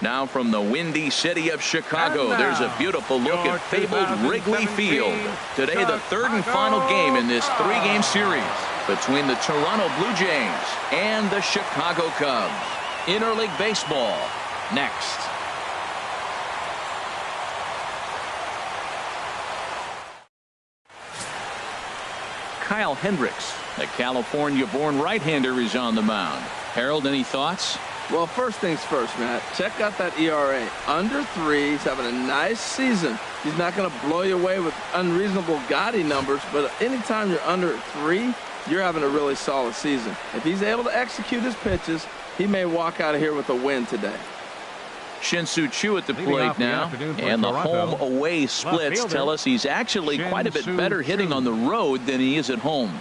Now from the windy city of Chicago, there's a beautiful look at fabled Wrigley Field. Today, the third and final game in this three-game series between the Toronto Blue Jays and the Chicago Cubs. Interleague baseball next. Kyle Hendricks, the California-born right-hander, is on the mound. Harold, any thoughts? Well, first things first, Matt. Check out that ERA. Under 3. He's having a nice season. He's not going to blow you away with unreasonable gaudy numbers, but anytime you're under 3, you're having a really solid season. If he's able to execute his pitches, he may walk out of here with a win today. Shin-Soo Choo at the plate now, and the home-away splits tell us he's actually quite a bit better hitting on the road than he is at home.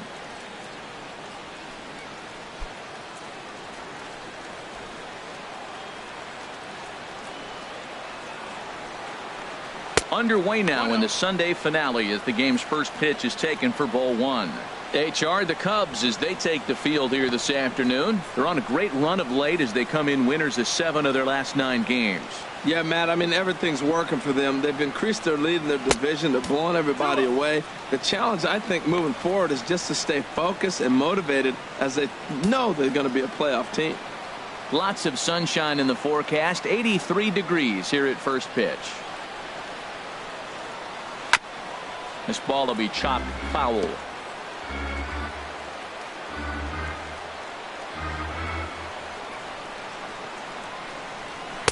Underway now in the Sunday finale as the game's first pitch is taken for ball 1. HR, the Cubs, as they take the field here this afternoon. They're on a great run of late as they come in winners of 7 of their last 9 games. Yeah, Matt, I mean, everything's working for them. They've increased their lead in their division. They're blowing everybody away. The challenge, I think, moving forward is just to stay focused and motivated as they know they're going to be a playoff team. Lots of sunshine in the forecast. 83 degrees here at first pitch. This ball will be chopped foul.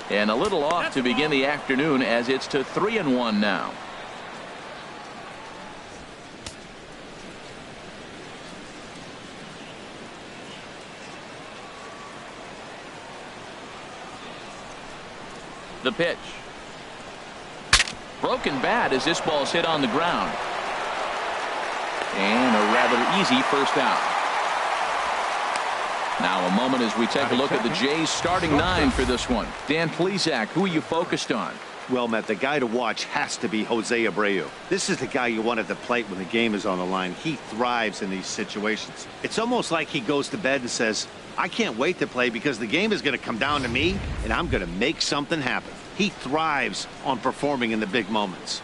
And a little off to begin the afternoon as it's to 3-1 now. The pitch. Broken bat as this ball's hit on the ground. And a rather easy first out. Now a moment as we take a look at the Jays starting 9 for this one. Dan Plesac, who are you focused on? Well, Matt, the guy to watch has to be Jose Abreu. This is the guy you want at the plate when the game is on the line. He thrives in these situations. It's almost like he goes to bed and says, I can't wait to play because the game is going to come down to me and I'm going to make something happen. He thrives on performing in the big moments.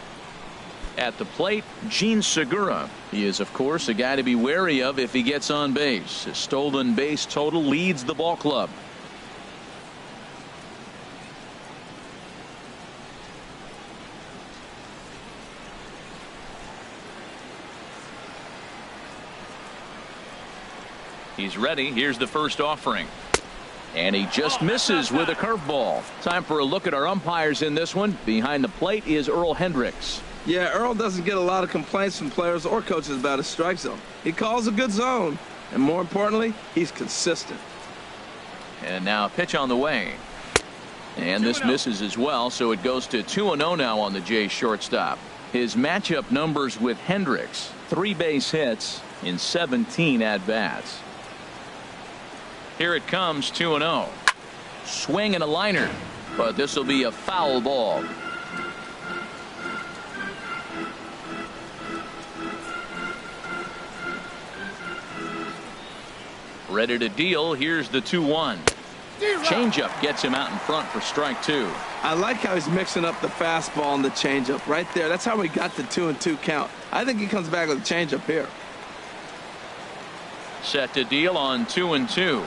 At the plate, Gene Segura. He is, of course, a guy to be wary of if he gets on base. His stolen base total leads the ball club. He's ready. Here's the first offering. And he just misses with a curveball. Time for a look at our umpires in this one. Behind the plate is Earl Hendricks. Yeah, Earl doesn't get a lot of complaints from players or coaches about his strike zone. He calls a good zone, and more importantly, he's consistent. And now a pitch on the way. And this misses as well, so it goes to 2-0 now on the Jays shortstop. His matchup numbers with Hendricks: 3 base hits in 17 at-bats. Here it comes, 2-0. Swing and a liner, but this will be a foul ball. Ready to deal. Here's the 2-1. Changeup gets him out in front for strike 2. I like how he's mixing up the fastball and the changeup right there. That's how we got the 2-2 count. I think he comes back with a changeup here. Set to deal on 2-2.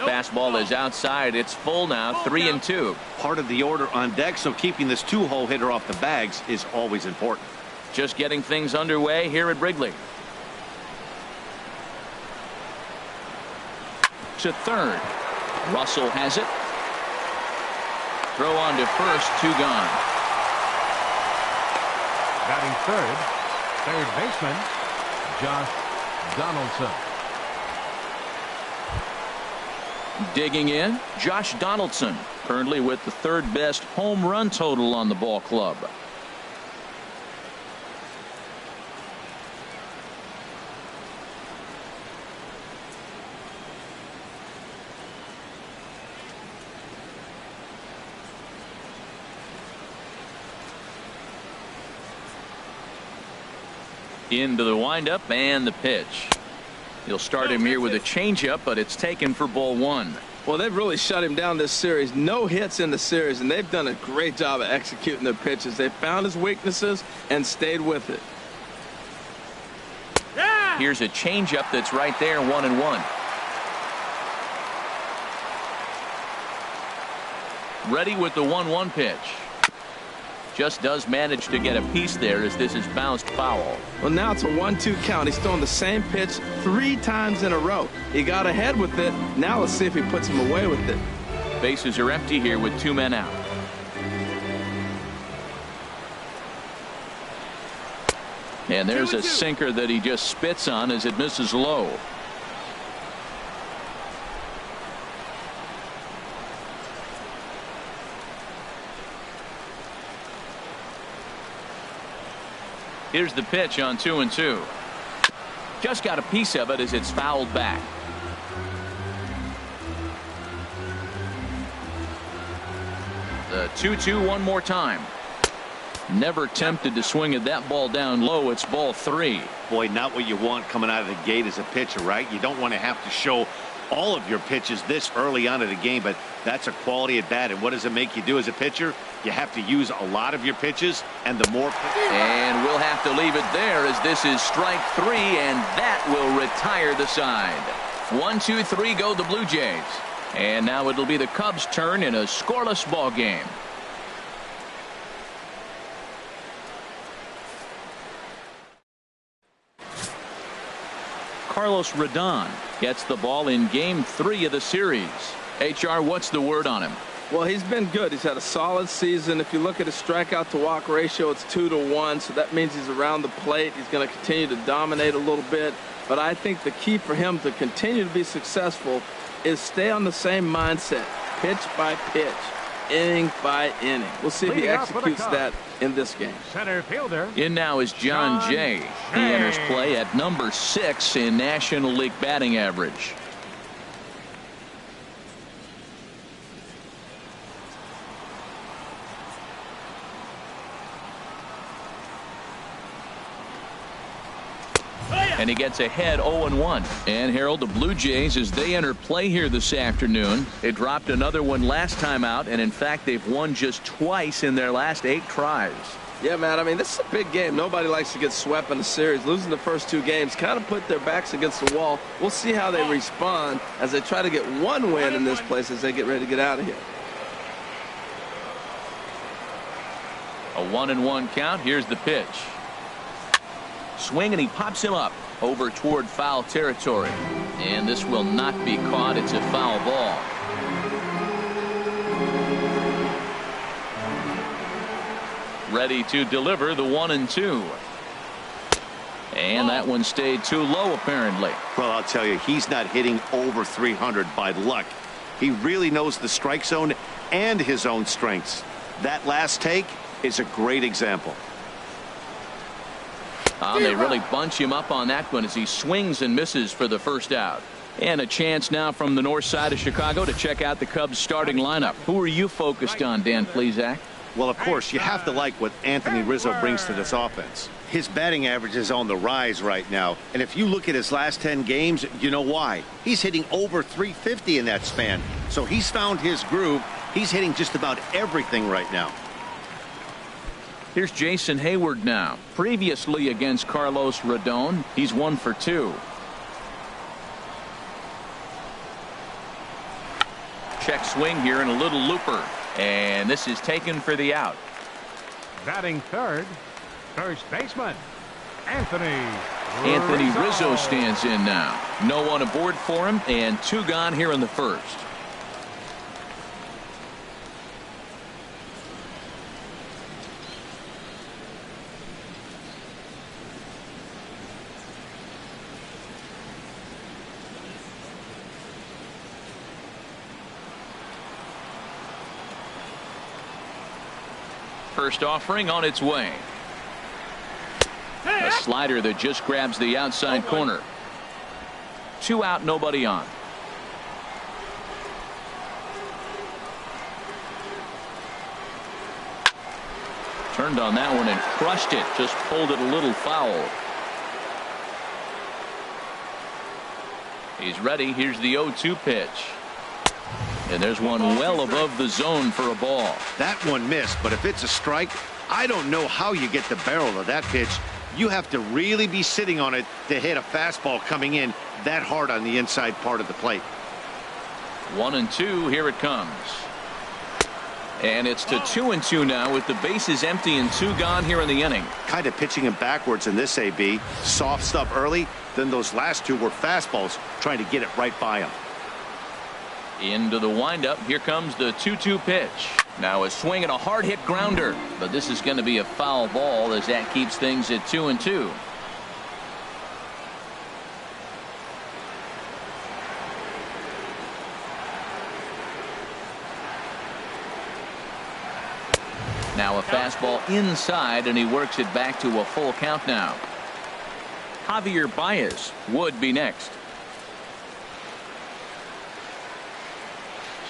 Fastball is outside. It's full now, 3-2. Part of the order on deck, so keeping this 2-hole hitter off the bags is always important. Just getting things underway here at Wrigley. To third. Russell has it. Throw on to first, 2 gone. Batting third baseman Josh Donaldson. Digging in, Josh Donaldson, currently with the 3rd best home run total on the ball club. Into the windup and the pitch. He'll start him here with a changeup, but it's taken for ball one. Well, they've really shut him down this series. No hits in the series, and they've done a great job of executing their pitches. They found his weaknesses and stayed with it. Here's a changeup that's right there, 1-1. Ready with the 1-1 pitch. Just does manage to get a piece there as this is bounced foul. Well, now it's a 1-2 count. He's throwing the same pitch 3 times in a row. He got ahead with it. Now let's see if he puts him away with it. Bases are empty here with 2 men out. And there's a sinker that he just spits on as it misses low. Here's the pitch on 2-2. Just got a piece of it as it's fouled back. The 2-2 one more time. Never tempted to swing at that ball down low. It's ball 3. Boy, not what you want coming out of the gate as a pitcher, right? You don't want to have to show all of your pitches this early on in the game, but that's a quality at bat. And what does it make you do as a pitcher? You have to use a lot of your pitches, and the more. And we'll have to leave it there as this is strike 3, and that will retire the side. 1-2-3 go the Blue Jays. And now it'll be the Cubs' turn in a scoreless ball game. Carlos Rodon gets the ball in game 3 of the series. HR, what's the word on him? Well, he's been good. He's had a solid season. If you look at his strikeout to walk ratio, it's 2-to-1, so that means he's around the plate. He's going to continue to dominate a little bit, but I think the key for him to continue to be successful is stay on the same mindset, pitch by pitch, inning by inning. We'll see if he executes that in this game. Center fielder. In now is John Jay. He enters play at number 6 in National League batting average. And he gets ahead 0-1. And Harold, the Blue Jays, as they enter play here this afternoon, they dropped another one last time out, and in fact they've won just twice in their last 8 tries. Yeah, man, I mean, this is a big game. Nobody likes to get swept in the series. Losing the first 2 games kind of put their backs against the wall. We'll see how they respond as they try to get 1 win in this place as they get ready to get out of here. A 1-1 count. Here's the pitch. Swing, and he pops him up over toward foul territory. And this will not be caught. It's a foul ball. Ready to deliver the 1-2. And that one stayed too low, apparently. Well, I'll tell you, he's not hitting over 300 by luck. He really knows the strike zone and his own strengths. That last take is a great example. They really bunch him up on that one as he swings and misses for the first out. And a chance now from the north side of Chicago to check out the Cubs starting lineup. Who are you focused on, Dan Plesac? Well, of course, you have to like what Anthony Rizzo brings to this offense. His batting average is on the rise right now. And if you look at his last 10 games, you know why. He's hitting over 350 in that span. So he's found his groove. He's hitting just about everything right now. Here's Jason Hayward now. Previously against Carlos Rodon, he's 1 for 2. Check swing here and a little looper. And this is taken for the out. Batting third, first baseman, Anthony Rizzo stands in now. No one aboard for him, and 2 gone here in the first. First offering on its way. A slider that just grabs the outside corner. 2 out, nobody on. Turned on that one and crushed it. Just pulled it a little foul. He's ready. Here's the 0-2 pitch. And there's one well above the zone for a ball. That one missed, but if it's a strike, I don't know how you get the barrel of that pitch. You have to really be sitting on it to hit a fastball coming in that hard on the inside part of the plate. 1-2. Here it comes. And it's to 2-2 now with the bases empty and 2 gone here in the inning. Kind of pitching him backwards in this AB. Soft stuff early, then those last 2 were fastballs trying to get it right by him. Into the windup. Here comes the 2-2 pitch. Now a swing and a hard hit grounder, but this is going to be a foul ball as that keeps things at 2-2. Now a fastball inside, and he works it back to a full count now. Javier Baez would be next.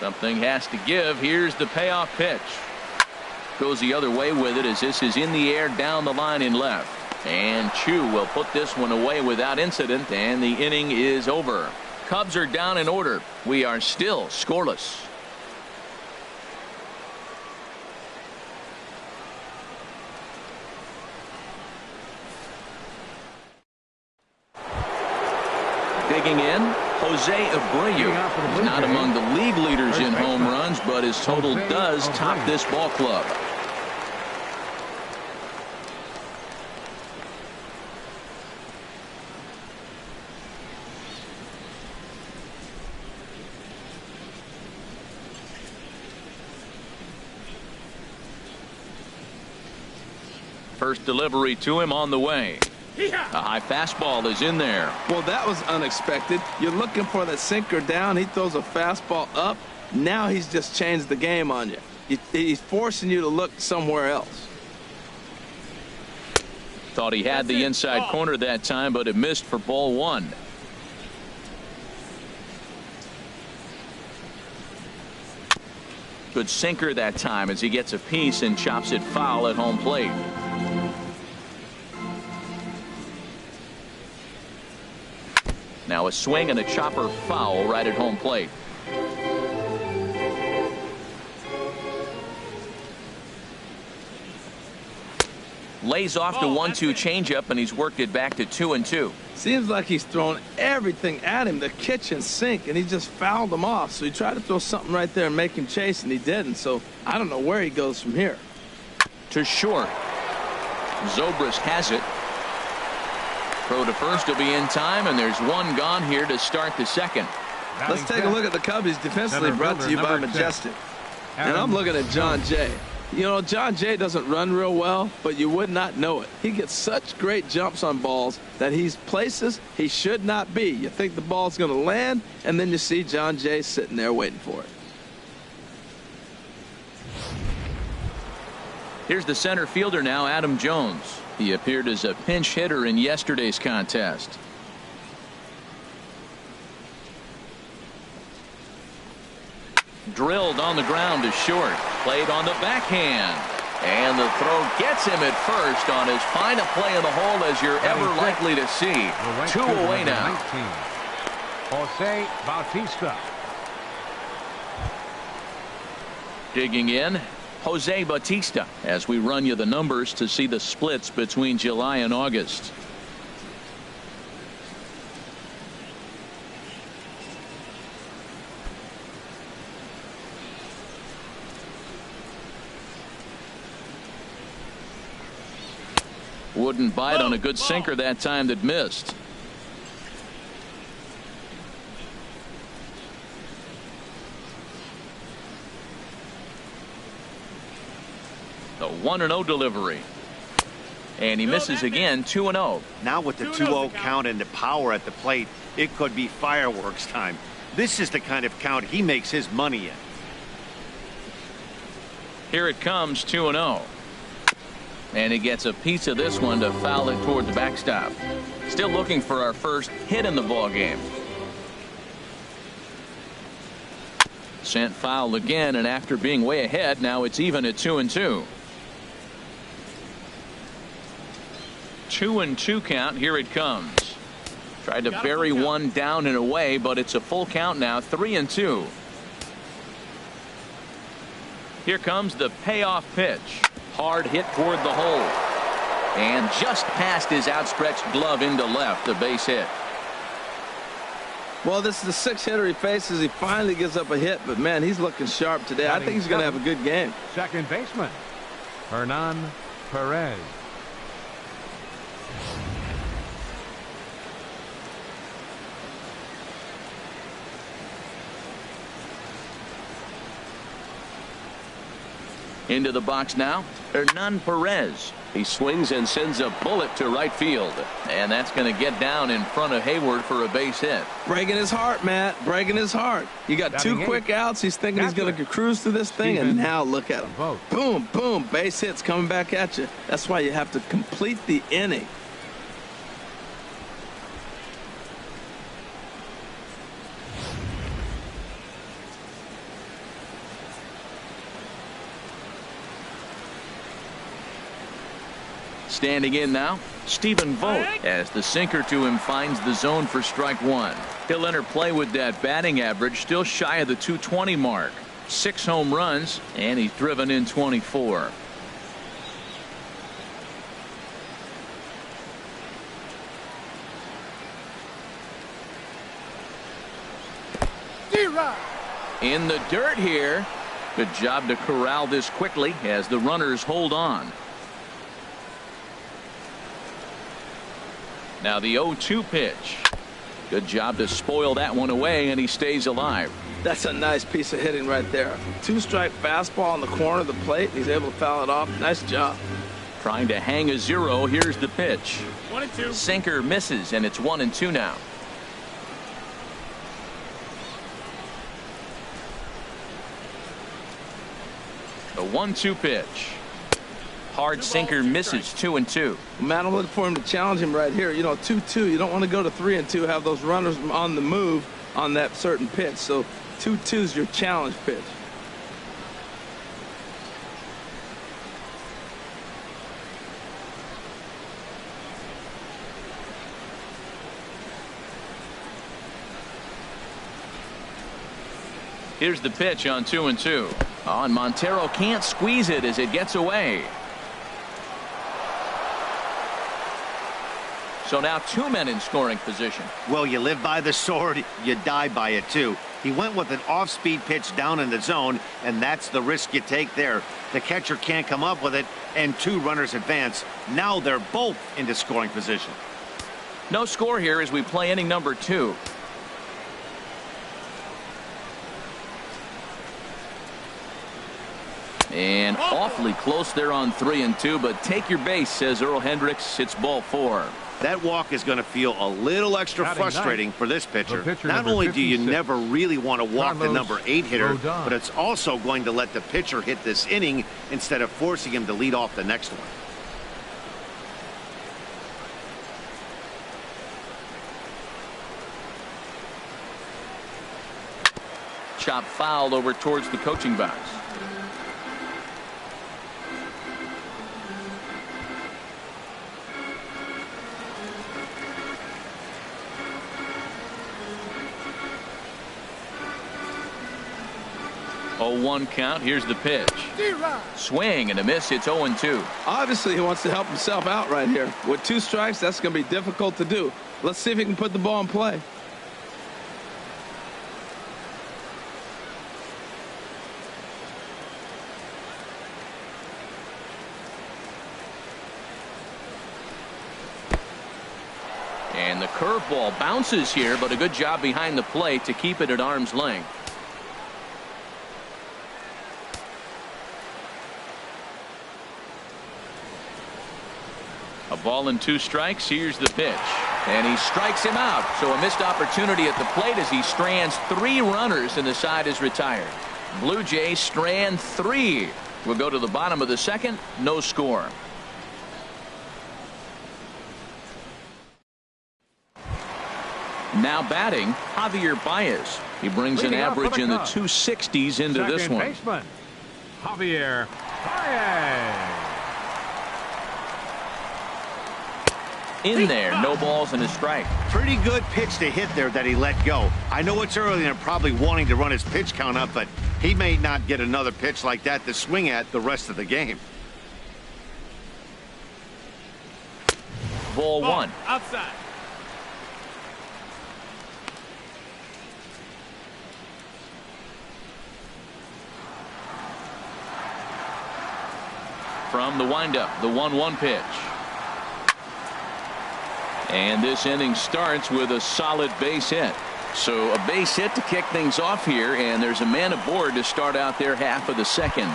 Something has to give. Here's the payoff pitch. Goes the other way with it as this is in the air down the line in left. And Chu will put this one away without incident, and the inning is over. Cubs are down in order. We are still scoreless. Digging in, Jose Abreu. He's not among the league leaders in home runs, but his total does top this ball club. First delivery to him on the way. A high fastball is in there. Well, that was unexpected. You're looking for that sinker down. He throws a fastball up. Now he's just changed the game on you. He's forcing you to look somewhere else. Thought he had the inside corner that time, but it missed for ball 1. Good sinker that time as he gets a piece and chops it foul at home plate. Now a swing and a chopper foul right at home plate. Lays off the 1-2 changeup, and he's worked it back to 2-2. Seems like he's thrown everything at him, the kitchen sink, and he just fouled him off. So he tried to throw something right there and make him chase, and he didn't. So I don't know where he goes from here. To short. Zobrist has it. Throw to first will be in time, and there's one gone here to start the second. Let's take a look at the Cubbies defensively, brought to you by Majestic. And I'm looking at John Jay. You know, John Jay doesn't run real well, but you would not know it. He gets such great jumps on balls that he's places he should not be. You think the ball's going to land, and then you see John Jay sitting there waiting for it. Here's the center fielder now, Adam Jones. He appeared as a pinch hitter in yesterday's contest. Drilled on the ground to short. Played on the backhand. And the throw gets him at first on as fine a play in the hole as you're ever likely to see. 2 away now. Jose Bautista. Digging in, Jose Bautista, as we run you the numbers to see the splits between July and August. Wouldn't bite on a good sinker that time that missed. The 1-0 delivery. And he misses again. 2-0. Now with the 2-0 count and the power at the plate, it could be fireworks time. This is the kind of count he makes his money in. Here it comes. 2-0. And he gets a piece of this one to foul it toward the backstop. Still looking for our first hit in the ball game. Sent foul again, and after being way ahead, now it's even at 2-2. 2-2 count. Here it comes. Tried to bury one down and away, but it's a full count now, 3-2. Here comes the payoff pitch. Hard hit toward the hole. And just past his outstretched glove into left, the base hit. Well, this is the sixth hitter he faces. He finally gives up a hit, but man, he's looking sharp today. I think he's going to have a good game. Second baseman, Hernan Perez. Into the box now, Hernan Perez. He swings and sends a bullet to right field. And that's going to get down in front of Hayward for a base hit. Breaking his heart, Matt. Breaking his heart. You got two quick outs. He's thinking he's going to cruise through this thing, and now look at him. Boom, boom, base hits coming back at you. That's why you have to complete the inning. Standing in now, Stephen Vogt, as the sinker to him finds the zone for strike one. He'll enter play with that batting average still shy of the 220 mark. 6 home runs, and he's driven in 24. In the dirt here. Good job to corral this quickly as the runners hold on. Now the 0-2 pitch. Good job to spoil that one away, and he stays alive. That's a nice piece of hitting right there. 2-strike fastball on the corner of the plate. He's able to foul it off. Nice job. Trying to hang a 0. Here's the pitch. 1-2. Sinker misses, and it's 1-2 now. The 1-2 pitch. Hard sinker misses, 2-2. Matt, I'm looking for him to challenge him right here. You know, 2-2. You don't want to go to 3-2, have those runners on the move on that certain pitch. So 2-2 is your challenge pitch. Here's the pitch on 2-2. Oh, and Montero can't squeeze it as it gets away. So now 2 men in scoring position. Well, you live by the sword, you die by it too. He went with an off-speed pitch down in the zone, and that's the risk you take there. The catcher can't come up with it, and 2 runners advance. Now they're both into scoring position. No score here as we play inning number 2. And awfully close there on 3-2, but take your base, says Earl Hendricks. It's ball 4. That walk is going to feel a little extra frustrating for this pitcher. Not only do you 56. never really want to walk the number 8 hitter, Rodon. but it's also going to let the pitcher hit this inning instead of forcing him to lead off the next one. Chop fouled over towards the coaching box. Oh, 1 count. Here's the pitch. Swing and a miss. It's 0-2. Obviously, he wants to help himself out right here. With 2 strikes, that's going to be difficult to do. Let's see if he can put the ball in play. And the curveball bounces here, but a good job behind the plate to keep it at arm's length. A ball and 2 strikes. Here's the pitch. And he strikes him out. So a missed opportunity at the plate as he strands 3 runners and the side is retired. Blue Jays strand 3. We'll go to the bottom of the 2nd. No score. Now batting, Javier Baez. He brings an average in the 260s into this one. Baseman, Javier Baez. In there, no balls and a strike. Pretty good pitch to hit there that he let go. I know it's early and probably wanting to run his pitch count up, but he may not get another pitch like that to swing at the rest of the game. Ball one. Outside. From the windup, the 1-1 pitch. And this inning starts with a solid base hit. So a base hit to kick things off here, and there's a man aboard to start out their half of the second.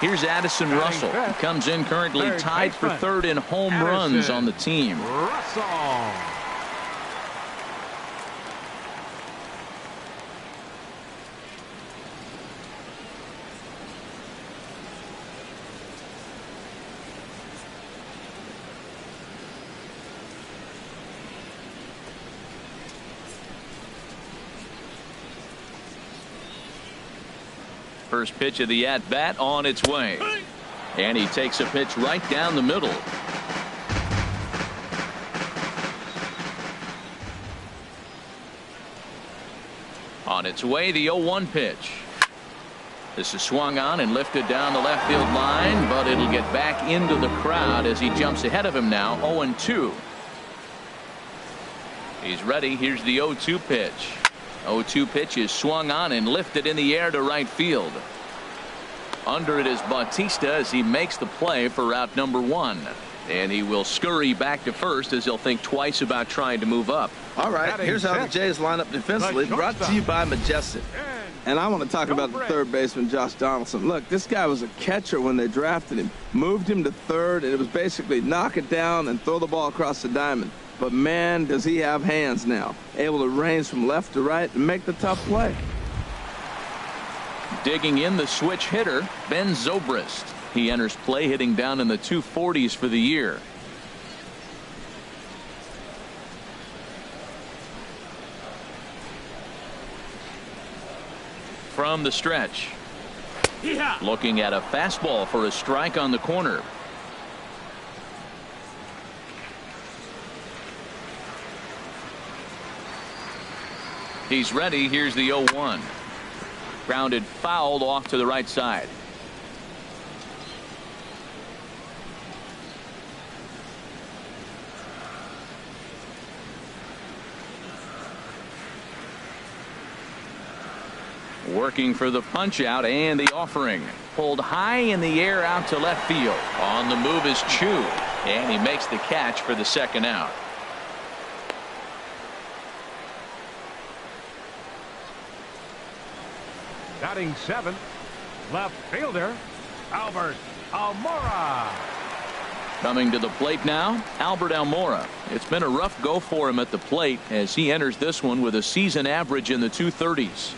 Here's Addison Russell. He comes in currently tied for third in home runs on the team. Russell. First pitch of the at-bat on its way. And he takes a pitch right down the middle. On its way, the 0-1 pitch. This is swung on and lifted down the left field line, but it'll get back into the crowd as he jumps ahead of him now, 0-2. He's ready. Here's the 0-2 pitch. 0-2 pitch is swung on and lifted in the air to right field. Under it is Bautista as he makes the play for route number 1. And he will scurry back to first as he'll think twice about trying to move up. All right, here's how the Jays line up defensively. Brought to you by Majestic. And I want to talk about the third baseman, Josh Donaldson. Look, this guy was a catcher when they drafted him. Moved him to third, and it was basically knock it down and throw the ball across the diamond. But, man, does he have hands now. Able to range from left to right and make the tough play. Digging in the switch hitter, Ben Zobrist. He enters play hitting down in the 240s for the year. From the stretch. Yeah. Looking at a fastball for a strike on the corner. He's ready. Here's the 0-1. Grounded fouled off to the right side. Working for the punch out and the offering. Pulled high in the air out to left field. On the move is Chu. And he makes the catch for the second out. Batting 7th, left fielder, Albert Almora. Coming to the plate now, Albert Almora. It's been a rough go for him at the plate as he enters this one with a season average in the 230s.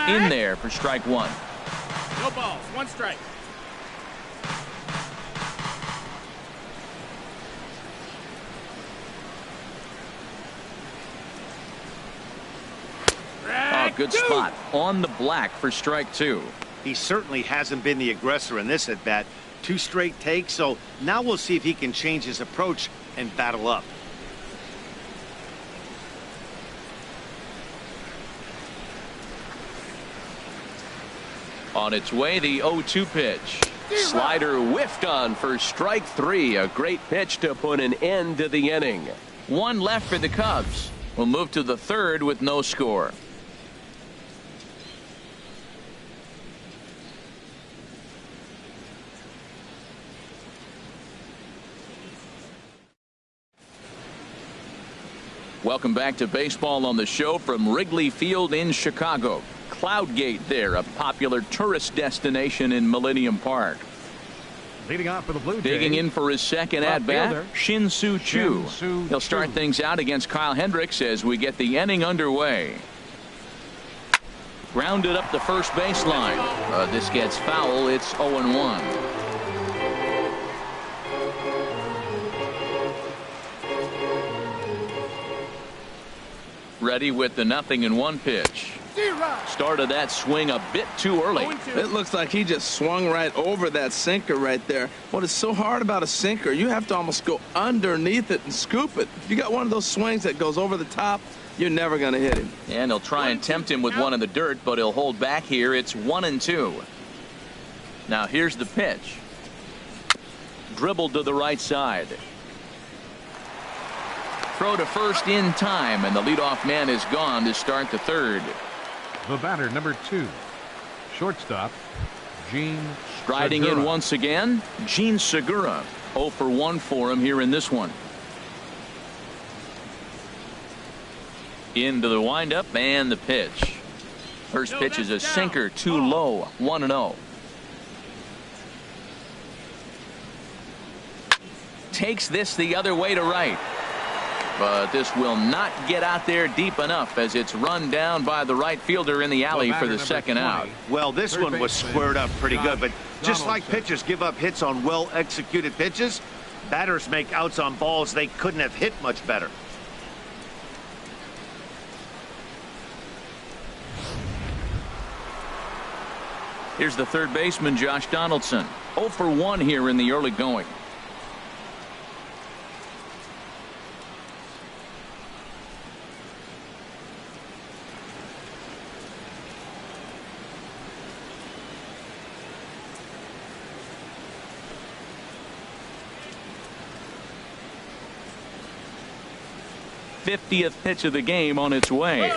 In there for strike 1. No balls, 1 strike. Good spot on the black for strike 2. He certainly hasn't been the aggressor in this at bat. 2 straight takes, so now we'll see if he can change his approach and battle up. On its way, the 0-2 pitch. Slider whiffed on for strike 3. A great pitch to put an end to the inning. 1 left for the Cubs. We'll move to the 3rd with no score. Welcome back to baseball on the show from Wrigley Field in Chicago. Cloudgate there, a popular tourist destination in Millennium Park. Leading off for the Blue Jays. Digging in for his second at-bat, Shin-Soo Choo. He'll start things out against Kyle Hendricks as we get the inning underway. Grounded up the first baseline. This gets foul. It's 0-1. Ready with the 0-1 pitch. Started that swing a bit too early. It looks like he just swung right over that sinker right there. What is so hard about a sinker, you have to almost go underneath it and scoop it. If you got one of those swings that goes over the top, you're never going to hit him. And he'll try and tempt him with one in the dirt, but he'll hold back here. It's 1-2. Now here's the pitch. Dribbled to the right side. Throw to first in time, and the leadoff man is gone to start the third. The batter, number 2, shortstop, Gene Striding Segura. in once again, Gene Segura. 0 for 1 for him here in this one. Into the windup and the pitch. First pitch is a sinker, too low. 1-0. Takes this the other way to right. But this will not get out there deep enough as it's run down by the right fielder in the alley for the second out. Well, this one was squared up pretty good, but just like pitchers give up hits on well-executed pitches, batters make outs on balls they couldn't have hit much better. Here's the third baseman, Josh Donaldson. 0 for 1 here in the early going. '50th pitch of the game on its way.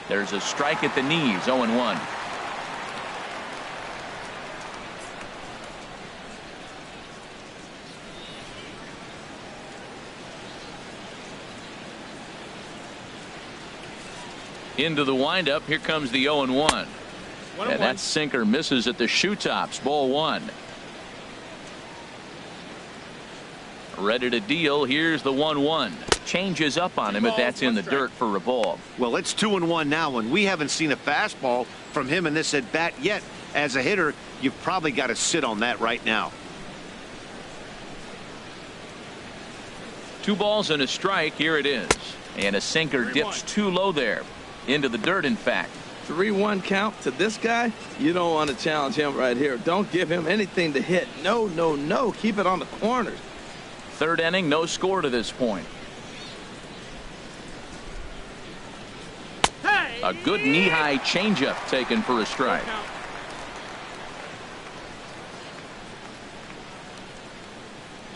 There's a strike at the knees. 0-1. Into the windup. Here comes the 0-1. And that sinker misses at the shoe tops. Ball 1. Ready to deal. Here's the 1-1. Changes up on him, but that's in the dirt for a ball. Well, it's 2-1 now, and we haven't seen a fastball from him in this at bat yet. As a hitter, you've probably got to sit on that right now. 2 balls and a strike. Here it is. And a sinker dips too low there. Into the dirt, in fact. 3-1 count to this guy. You don't want to challenge him right here. Don't give him anything to hit. No, no, no. Keep it on the corners. Third inning, no score to this point. A good knee-high changeup taken for a strike.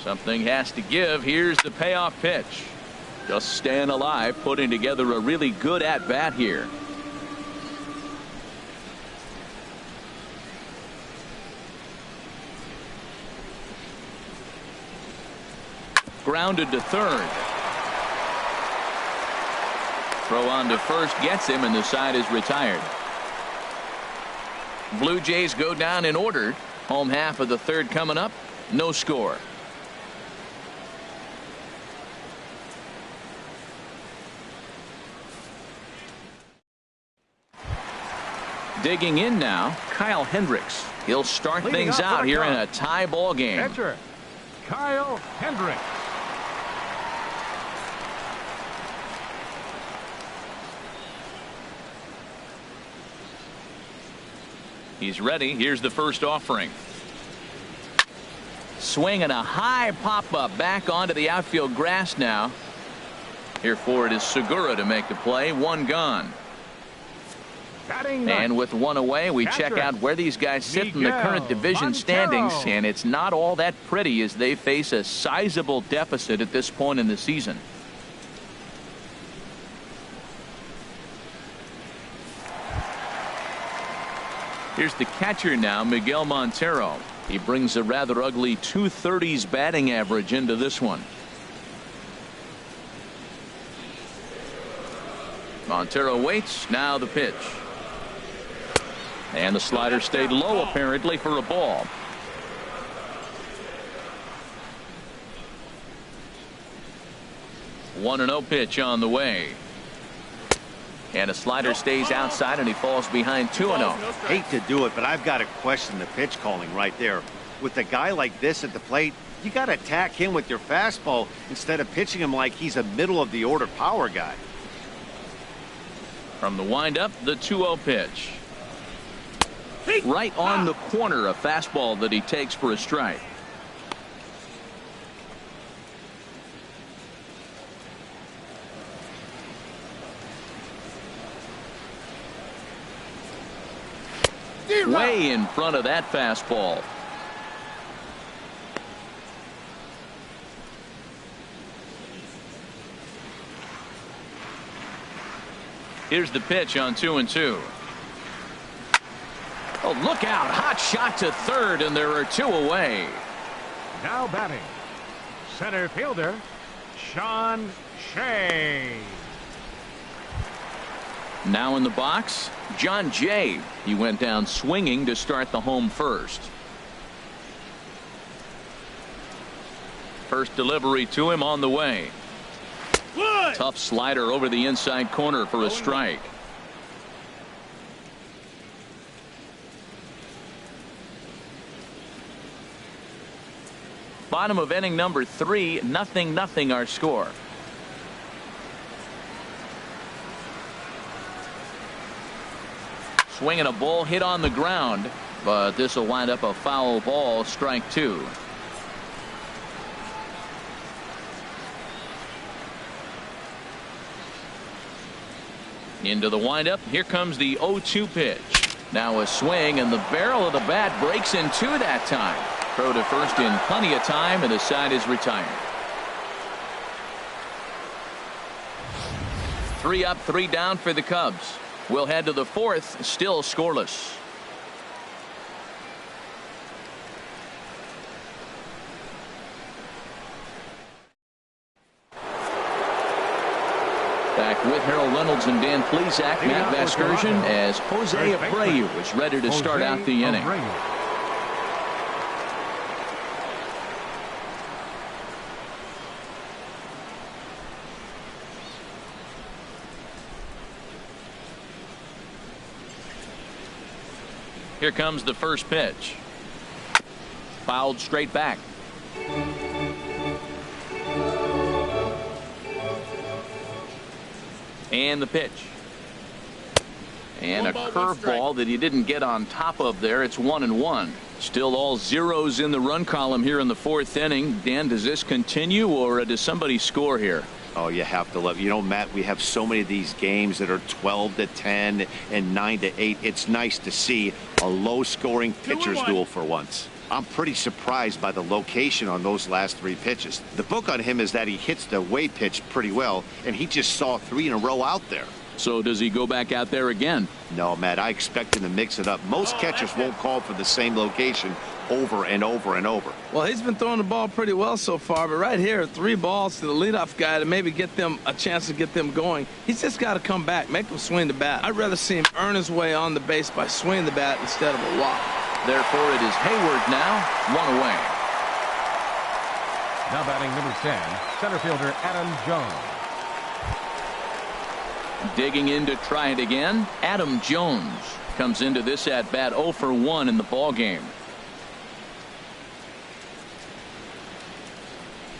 Something has to give. Here's the payoff pitch. Just staying alive, putting together a really good at-bat here. Grounded to third. Throw on to first gets him, and the side is retired. Blue Jays go down in order. Home half of the third coming up. No score. Digging in now, Kyle Hendricks. He'll start things out here in a tie ball game. Catcher, Kyle Hendricks. He's ready. Here's the first offering. Swinging a high pop-up back onto the outfield grass now. Here for it is Segura to make the play. 1 gone. And with 1 away, we check out where these guys sit in the current division standings, and it's not all that pretty as they face a sizable deficit at this point in the season. Here's the catcher now, Miguel Montero. He brings a rather ugly 230s batting average into this one. Montero waits. Now the pitch. And the slider stayed low apparently for a ball. One 1-0 pitch on the way. And a slider stays outside, and he falls behind 2-0. Hate to do it, but I've got to question the pitch calling right there. With a guy like this at the plate, you got to attack him with your fastball instead of pitching him like he's a middle of the order power guy. From the windup, the 2-0 pitch. Right on the corner, a fastball that he takes for a strike. Way in front of that fastball. Here's the pitch on 2-2. Oh, look out. Hot shot to third, and there are 2 away. Now batting, center fielder, Sean Shea. Now in the box, John Jay. He went down swinging to start the home first. First delivery to him on the way. Tough slider over the inside corner for a strike. Bottom of inning number 3, 0-0 our score. Swinging a ball hit on the ground, but this will wind up a foul ball, strike 2. Into the windup. Here comes the 0-2 pitch. Now a swing, and the barrel of the bat breaks in 2 that time. Throw to first in plenty of time, and the side is retired. 3 up, 3 down for the Cubs. We'll head to the 4th, still scoreless. Back with Harold Reynolds and Dan Plesac, Matt Vasgersian, as Jose Abreu is ready to start out the inning. Here comes the first pitch. Fouled straight back. And the pitch. And a curveball that he didn't get on top of there. It's 1-1. Still all zeros in the run column here in the 4th inning. Dan, does this continue, or does somebody score here? Oh, you have to love. You know, Matt, we have so many of these games that are 12-10 and 9-8. It's nice to see a low-scoring pitcher's duel for once. I'm pretty surprised by the location on those last 3 pitches. The book on him is that he hits the away pitch pretty well, and he just saw 3 in a row out there. So does he go back out there again? No, Matt, I expect him to mix it up. Most catchers won't call for the same location over and over and over. Well, he's been throwing the ball pretty well so far, but right here, 3 balls to the leadoff guy to maybe get them a chance to get them going. He's just got to come back, make them swing the bat. I'd rather see him earn his way on the base by swinging the bat instead of a walk. Therefore, it is Hayward now, 1 away. Now batting number 10, center fielder Adam Jones. Digging in to try it again, Adam Jones comes into this at bat 0 for 1 in the ball game.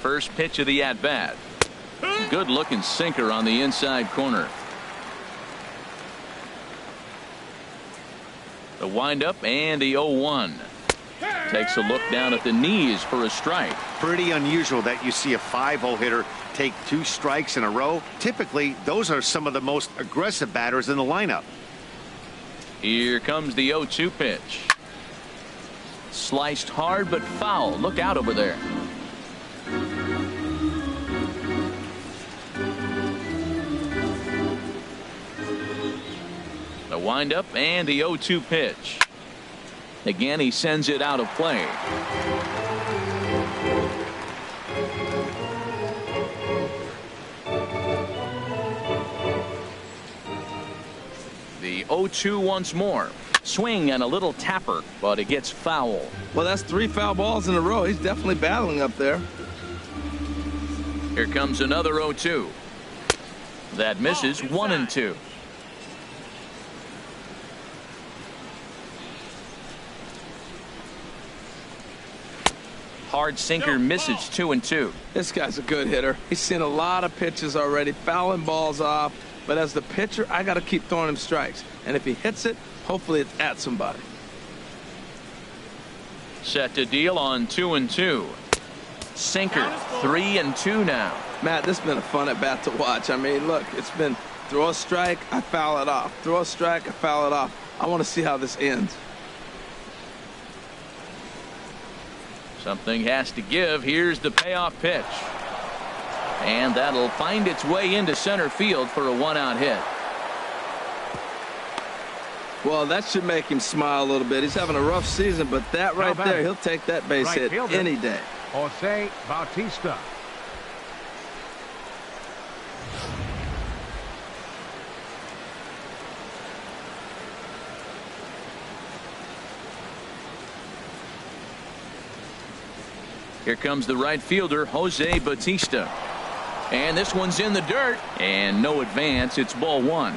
First pitch of the at bat. Good looking sinker on the inside corner. The windup and the 0-1. Takes a look down at the knees for a strike. Pretty unusual that you see a 5-0 hitter take 2 strikes in a row. Typically, those are some of the most aggressive batters in the lineup. Here comes the 0-2 pitch. Sliced hard but foul. Look out over there. The windup and the 0-2 pitch. Again, he sends it out of play. The 0-2 once more. Swing and a little tapper, but it gets foul. Well, that's 3 foul balls in a row. He's definitely battling up there. Here comes another 0-2. That misses. 1-2. Hard sinker misses. 2-2. This guy's a good hitter. He's seen a lot of pitches already, fouling balls off. But as the pitcher, I got to keep throwing him strikes. And if he hits it, hopefully it's at somebody. Set to deal on 2-2. Sinker, 3-2 now. Matt, this has been a fun at bat to watch. I mean, look, it's been throw a strike, I foul it off. Throw a strike, I foul it off. I want to see how this ends. Something has to give. Here's the payoff pitch. And that'll find its way into center field for a one-out hit. Well, that should make him smile a little bit. He's having a rough season, but that right there, he'll take that base hit any day. Jose Bautista. Here comes the right fielder, Jose Bautista. And this one's in the dirt. And no advance. It's ball one.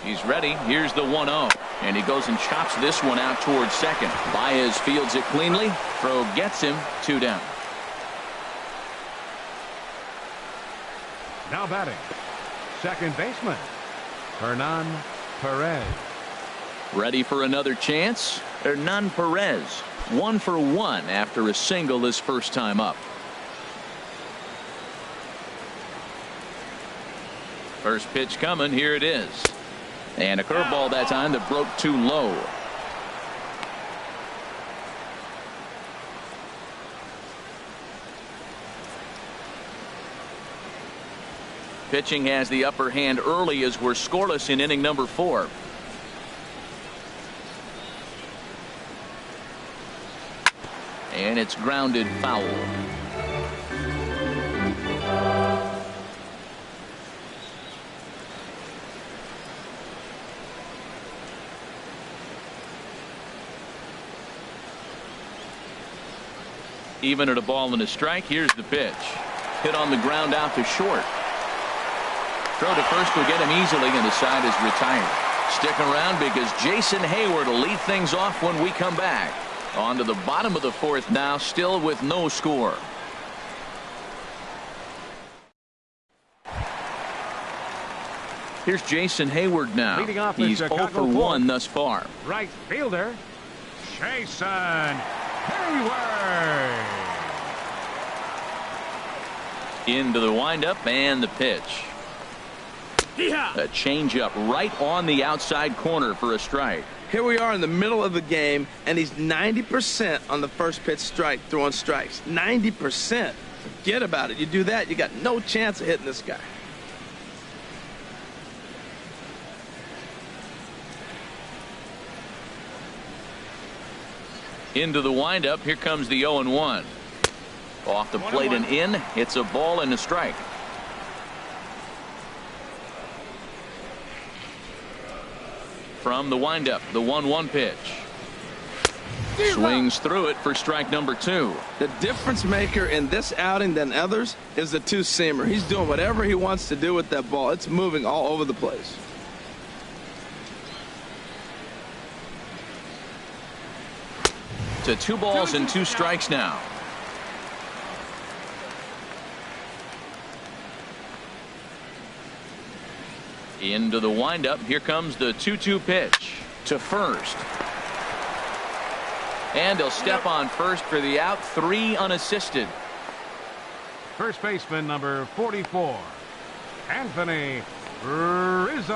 He's ready. Here's the 1-0. And he goes and chops this one out towards second. Baez fields it cleanly. Throw gets him. 2 down. Now batting, second baseman, Hernan Perez. Ready for another chance? Hernan Perez, 1 for 1 after a single his first time up. First pitch coming. Here it is. And a curveball that time that broke too low. Pitching has the upper hand early as we're scoreless in inning number 4. And it's grounded foul. Even at a ball and a strike. Here's the pitch. Hit on the ground out to short. Throw to first will get him easily, and the side is retired. Stick around because Jason Hayward will lead things off when we come back. On to the bottom of the 4th now, still with no score. Here's Jason Hayward now. Leading off He's 0 for 1 thus far. Right fielder, Jason Hayward. Into the windup and the pitch. A changeup right on the outside corner for a strike. Here we are in the middle of the game, and he's 90% on the first pitch strike, throwing strikes. 90%. Forget about it. You do that, you got no chance of hitting this guy. Into the windup. Here comes the 0-1. Off the plate and in. It's a ball and a strike. From the windup, the 1-1 pitch. Swings through it for strike number 2. The difference maker in this outing than others is the two-seamer. He's doing whatever he wants to do with that ball. It's moving all over the place. To 2 balls and 2 strikes now. Into the windup. Here comes the 2-2 pitch to first. And he'll step on first for the out. 3 unassisted. First baseman number 44, Anthony Rizzo.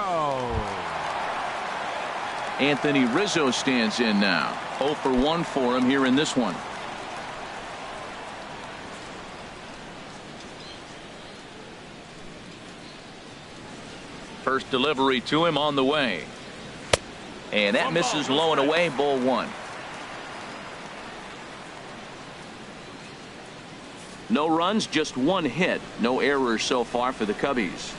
Anthony Rizzo stands in now. 0 for 1 for him here in this one. First delivery to him on the way. And that misses low and away. Ball 1. No runs, just 1 hit. No errors so far for the Cubbies.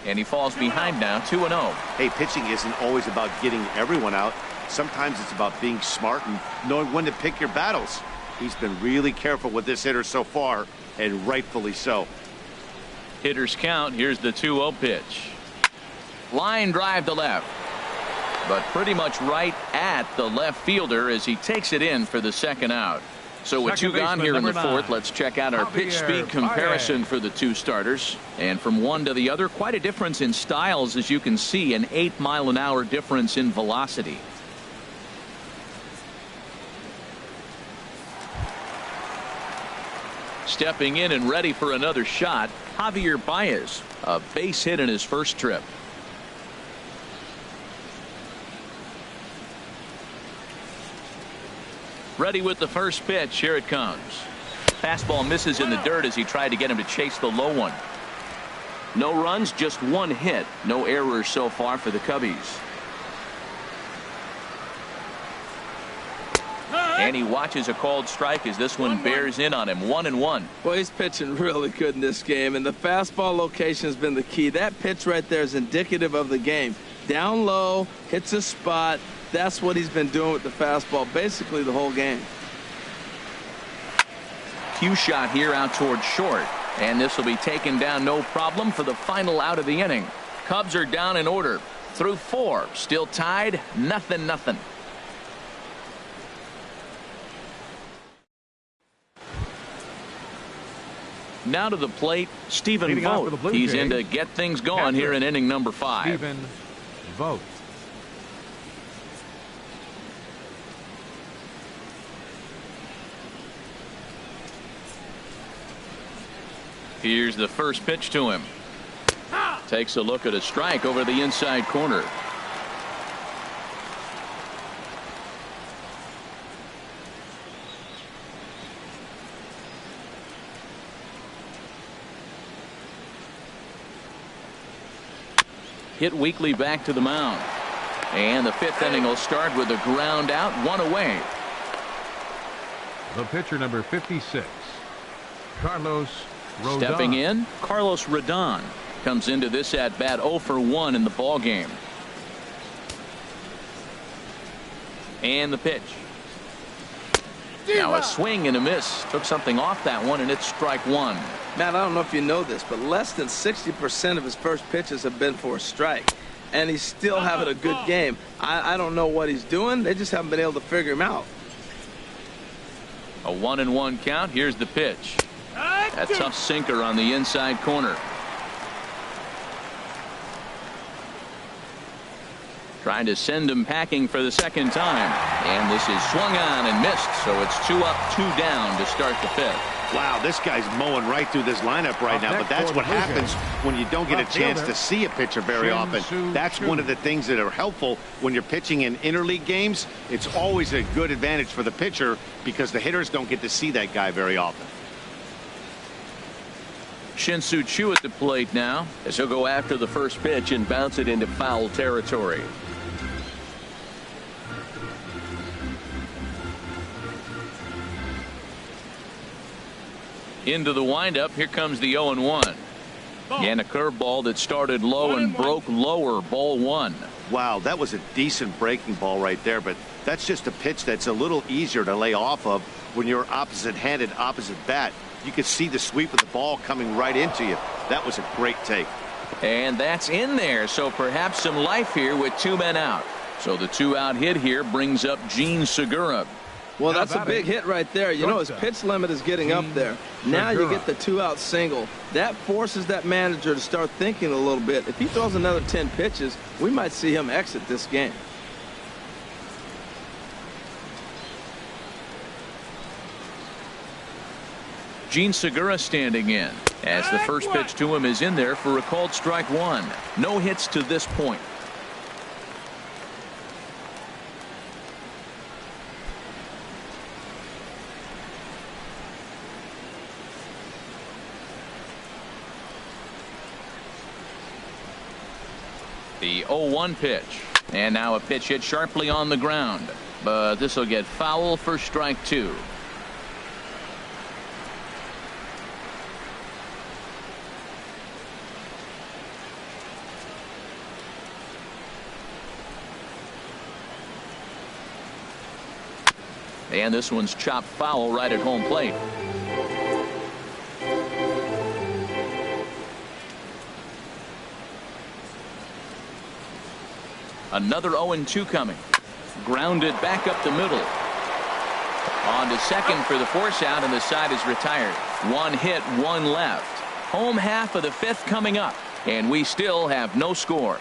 And he falls behind now, 2-0. Hey, pitching isn't always about getting everyone out. Sometimes it's about being smart and knowing when to pick your battles. He's been really careful with this hitter so far, and rightfully so. Hitters count. Here's the 2-0 pitch. Line drive to left, but pretty much right at the left fielder as he takes it in for the second out. So with two gone here in the fourth, let's check out our pitch speed comparison for the two starters. And from one to the other, quite a difference in styles, as you can see, an 8-mile-an-hour difference in velocity. Stepping in and ready for another shot, Javier Baez, a base hit in his first trip. Ready with the first pitch. Here it comes. Fastball misses in the dirt as he tried to get him to chase the low one. No runs, just one hit. No errors so far for the Cubbies. And he watches a called strike as this one bears in on him. 1-1. Well, he's pitching really good in this game, and the fastball location has been the key. That pitch right there is indicative of the game. Down low, hits a spot. That's what he's been doing with the fastball basically the whole game. Cue shot here out towards short, and this will be taken down no problem for the final out of the inning. Cubs are down in order through 4, still tied 0-0. Now to the plate, Stephen Vogt. He's in to get things going here in inning number 5. Stephen Vogt. Here's the first pitch to him. Takes a look at a strike over the inside corner. Hit weakly back to the mound. And the 5th inning will start with a ground out, 1 away. The pitcher, number 56, Carlos Rodon. Stepping in, Carlos Rodon comes into this at bat 0 for 1 in the ball game. And the pitch. Now a swing and a miss. Took something off that one, and it's strike 1. Matt, I don't know if you know this, but less than 60% of his first pitches have been for a strike, and he's still having a good game. I don't know what he's doing. They just haven't been able to figure him out. A 1-1 count. Here's the pitch. A tough sinker on the inside corner. Trying to send him packing for the second time. And this is swung on and missed. So it's 2 up, 2 down to start the 5th. Wow, this guy's mowing right through this lineup right now, but that's what happens when you don't get a chance to see a pitcher very often. That's one of the things that are helpful when you're pitching in interleague games. It's always a good advantage for the pitcher because the hitters don't get to see that guy very often. Shin-Soo Choo at the plate now, as he'll go after the first pitch and bounce it into foul territory. Into the windup. Here comes the 0-1. And a curveball that started low and broke lower. Ball 1. Wow, that was a decent breaking ball right there, but that's just a pitch that's a little easier to lay off of when you're opposite-handed, opposite bat. You could see the sweep of the ball coming right into you. That was a great take. And that's in there, so perhaps some life here with 2 men out. So the 2-out hit here brings up Gene Segura. Well, that's a big hit right there. You know, his pitch limit is getting up there. Now you get the 2-out single. That forces that manager to start thinking a little bit. If he throws another 10 pitches, we might see him exit this game. Gene Segura standing in as the first pitch to him is in there for a called strike 1. No hits to this point. The 0-1 pitch, and now a pitch hit sharply on the ground, but this will get foul for strike 2. And this one's chopped foul right at home plate. Another 0-2 coming. Grounded back up the middle. On to second for the force out, and the side is retired. One hit, one left. Home half of the fifth coming up, and we still have no score.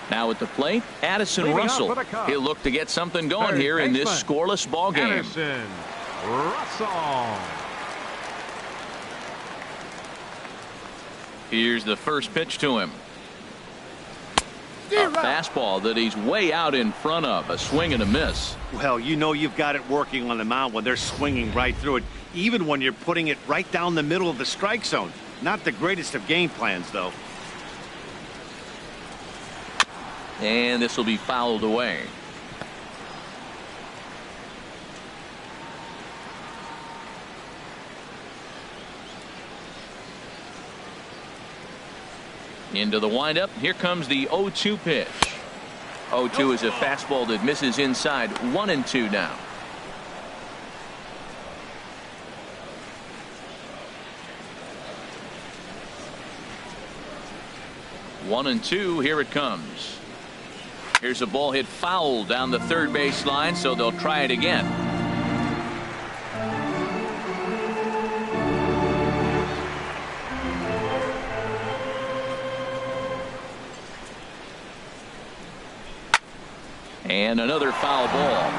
Now at the plate, Addison Russell. He'll look to get something going here in this scoreless ball game. Addison Russell. Here's the first pitch to him. A fastball that he's way out in front of. A swing and a miss. Well, you know you've got it working on the mound when they're swinging right through it, even when you're putting it right down the middle of the strike zone. Not the greatest of game plans, though. And this will be fouled away. Into the windup. Here comes the 0-2 pitch. 0-2 is a fastball that misses inside. 1-2 now. One and two. Here it comes. Here's a ball hit foul down the third base line, so they'll try it again. And another foul ball.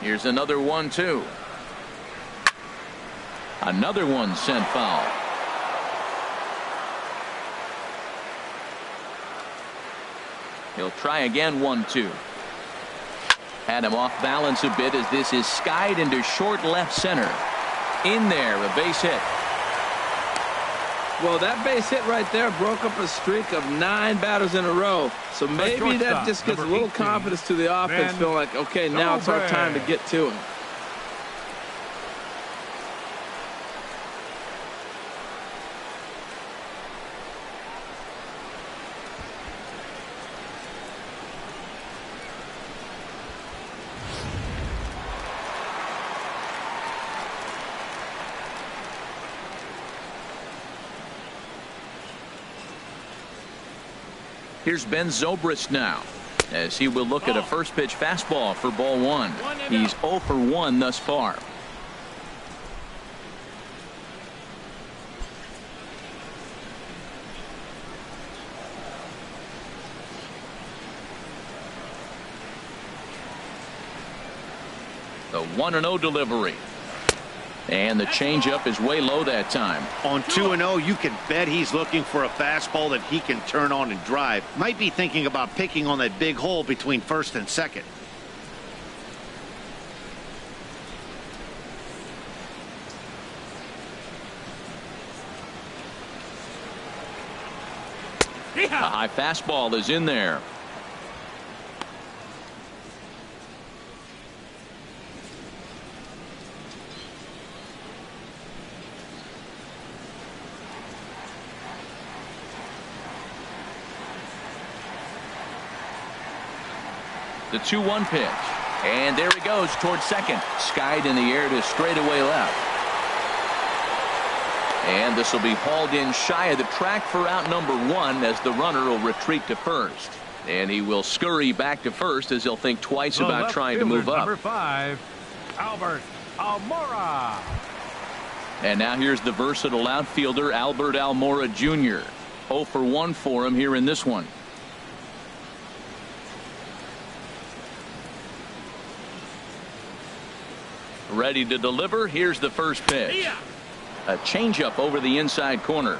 Here's another 1-2. Another one sent foul. He'll try again. 1-2. Had him off balance a bit as this is skied into short left center. In there, a base hit. Well, that base hit right there broke up a streak of 9 batters in a row. So maybe that just gives a little confidence to the offense, feeling like, okay, now it's our time to get to him. Here's Ben Zobrist now, as he will look at a first pitch fastball for ball one. He's 0 for 1 thus far. The 1-0 delivery. And the changeup is way low that time. On 2-0, you can bet he's looking for a fastball that he can turn on and drive. Might be thinking about picking on that big hole between first and second. A high fastball is in there. The 2-1 pitch. And there he goes towards second. Skied in the air to straightaway left. And this will be hauled in shy of the track for out number 1 as the runner will retreat to first. And he will scurry back to first as he'll think twice about trying to move up. Number 5, Albert Almora. And now here's the versatile outfielder Albert Almora Jr. 0 for 1 for him here in this one. Ready to deliver. Here's the first pitch. A changeup over the inside corner.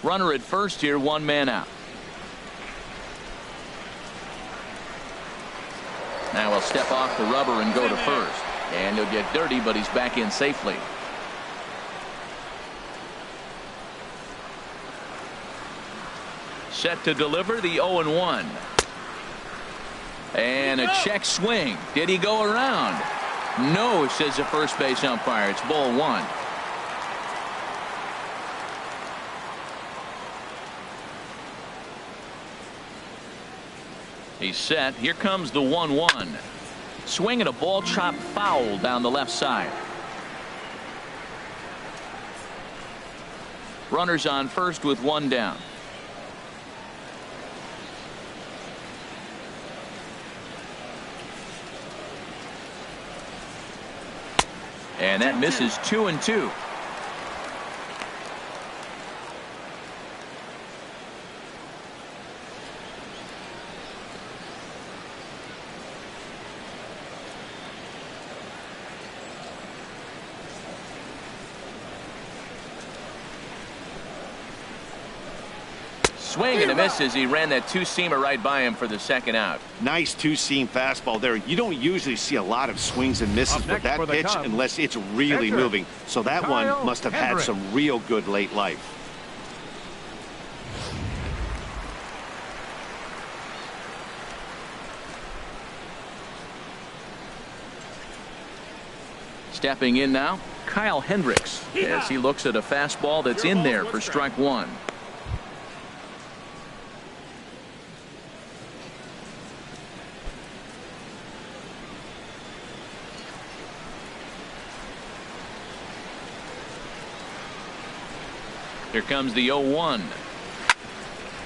Runner at first here, 1 man out. Now he'll step off the rubber and go to first. And he'll get dirty, but he's back in safely. Set to deliver the 0-1. And a check swing. Did he go around? No, says the first base umpire. It's ball 1. He's set. Here comes the 1-1. Swing and a ball chopped foul down the left side. Runners on first with one down. And that misses 2-2. Swing and a miss as he ran that two-seamer right by him for the second out. Nice two-seam fastball there. You don't usually see a lot of swings and misses with that pitch unless it's really moving. So that one must have had some real good late life. Stepping in now, Kyle Hendricks, as he looks at a fastball that's in there for strike one. Here comes the 0-1.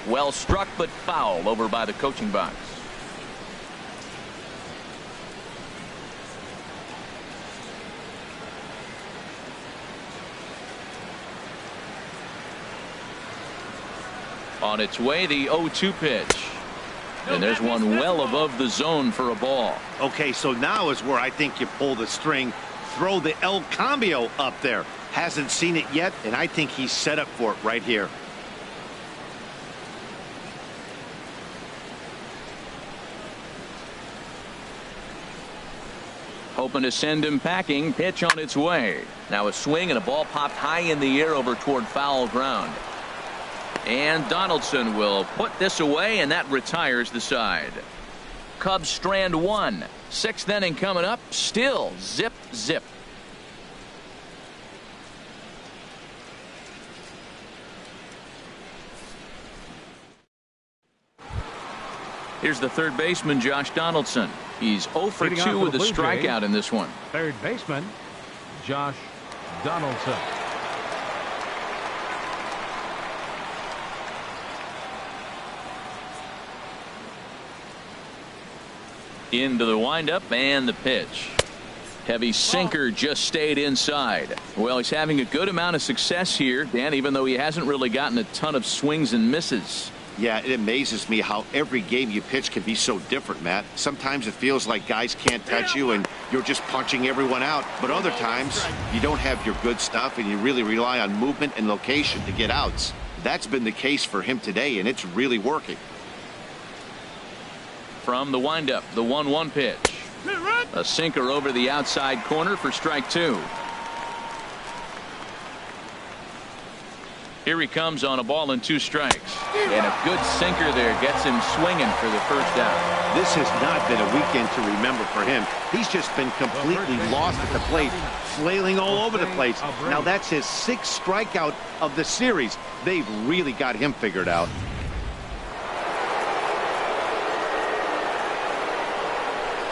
Well struck but foul over by the coaching box. On its way, the 0-2 pitch. And there's one well above the zone for a ball. Okay, so now is where I think you pull the string. Throw the El Cambio up there. Hasn't seen it yet, and I think he's set up for it right here. Hoping to send him packing. Pitch on its way. Now a swing and a ball popped high in the air over toward foul ground. And Donaldson will put this away, and that retires the side. Cubs strand one. Sixth inning coming up. Still zip, zip. Here's the third baseman, Josh Donaldson. He's 0 for 2 with a strikeout in this one. Third baseman, Josh Donaldson. Into the windup and the pitch. Heavy sinker just stayed inside. Well, he's having a good amount of success here, Dan, even though he hasn't really gotten a ton of swings and misses. Yeah, it amazes me how every game you pitch can be so different, Matt. Sometimes it feels like guys can't touch you and you're just punching everyone out. But other times you don't have your good stuff and you really rely on movement and location to get outs. That's been the case for him today, and it's really working. From the windup, the 1-1 pitch. A sinker over the outside corner for strike two. Here he comes on a ball and 2 strikes. And a good sinker there gets him swinging for the first out. This has not been a weekend to remember for him. He's just been completely lost at the plate, flailing all over the place. Now that's his 6th strikeout of the series. They've really got him figured out.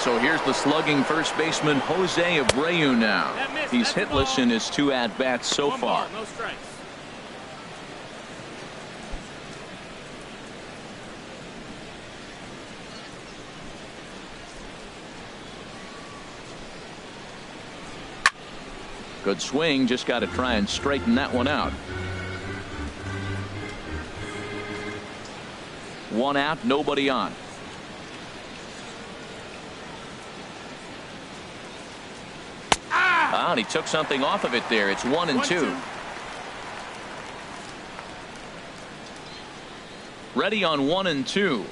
So here's the slugging first baseman Jose Abreu now. He's hitless in his 2 at-bats so far. No strikes. Good swing, just got to try and straighten that one out. 1 out, nobody on. And he took something off of it there. It's 1-2. Ready on 1-2.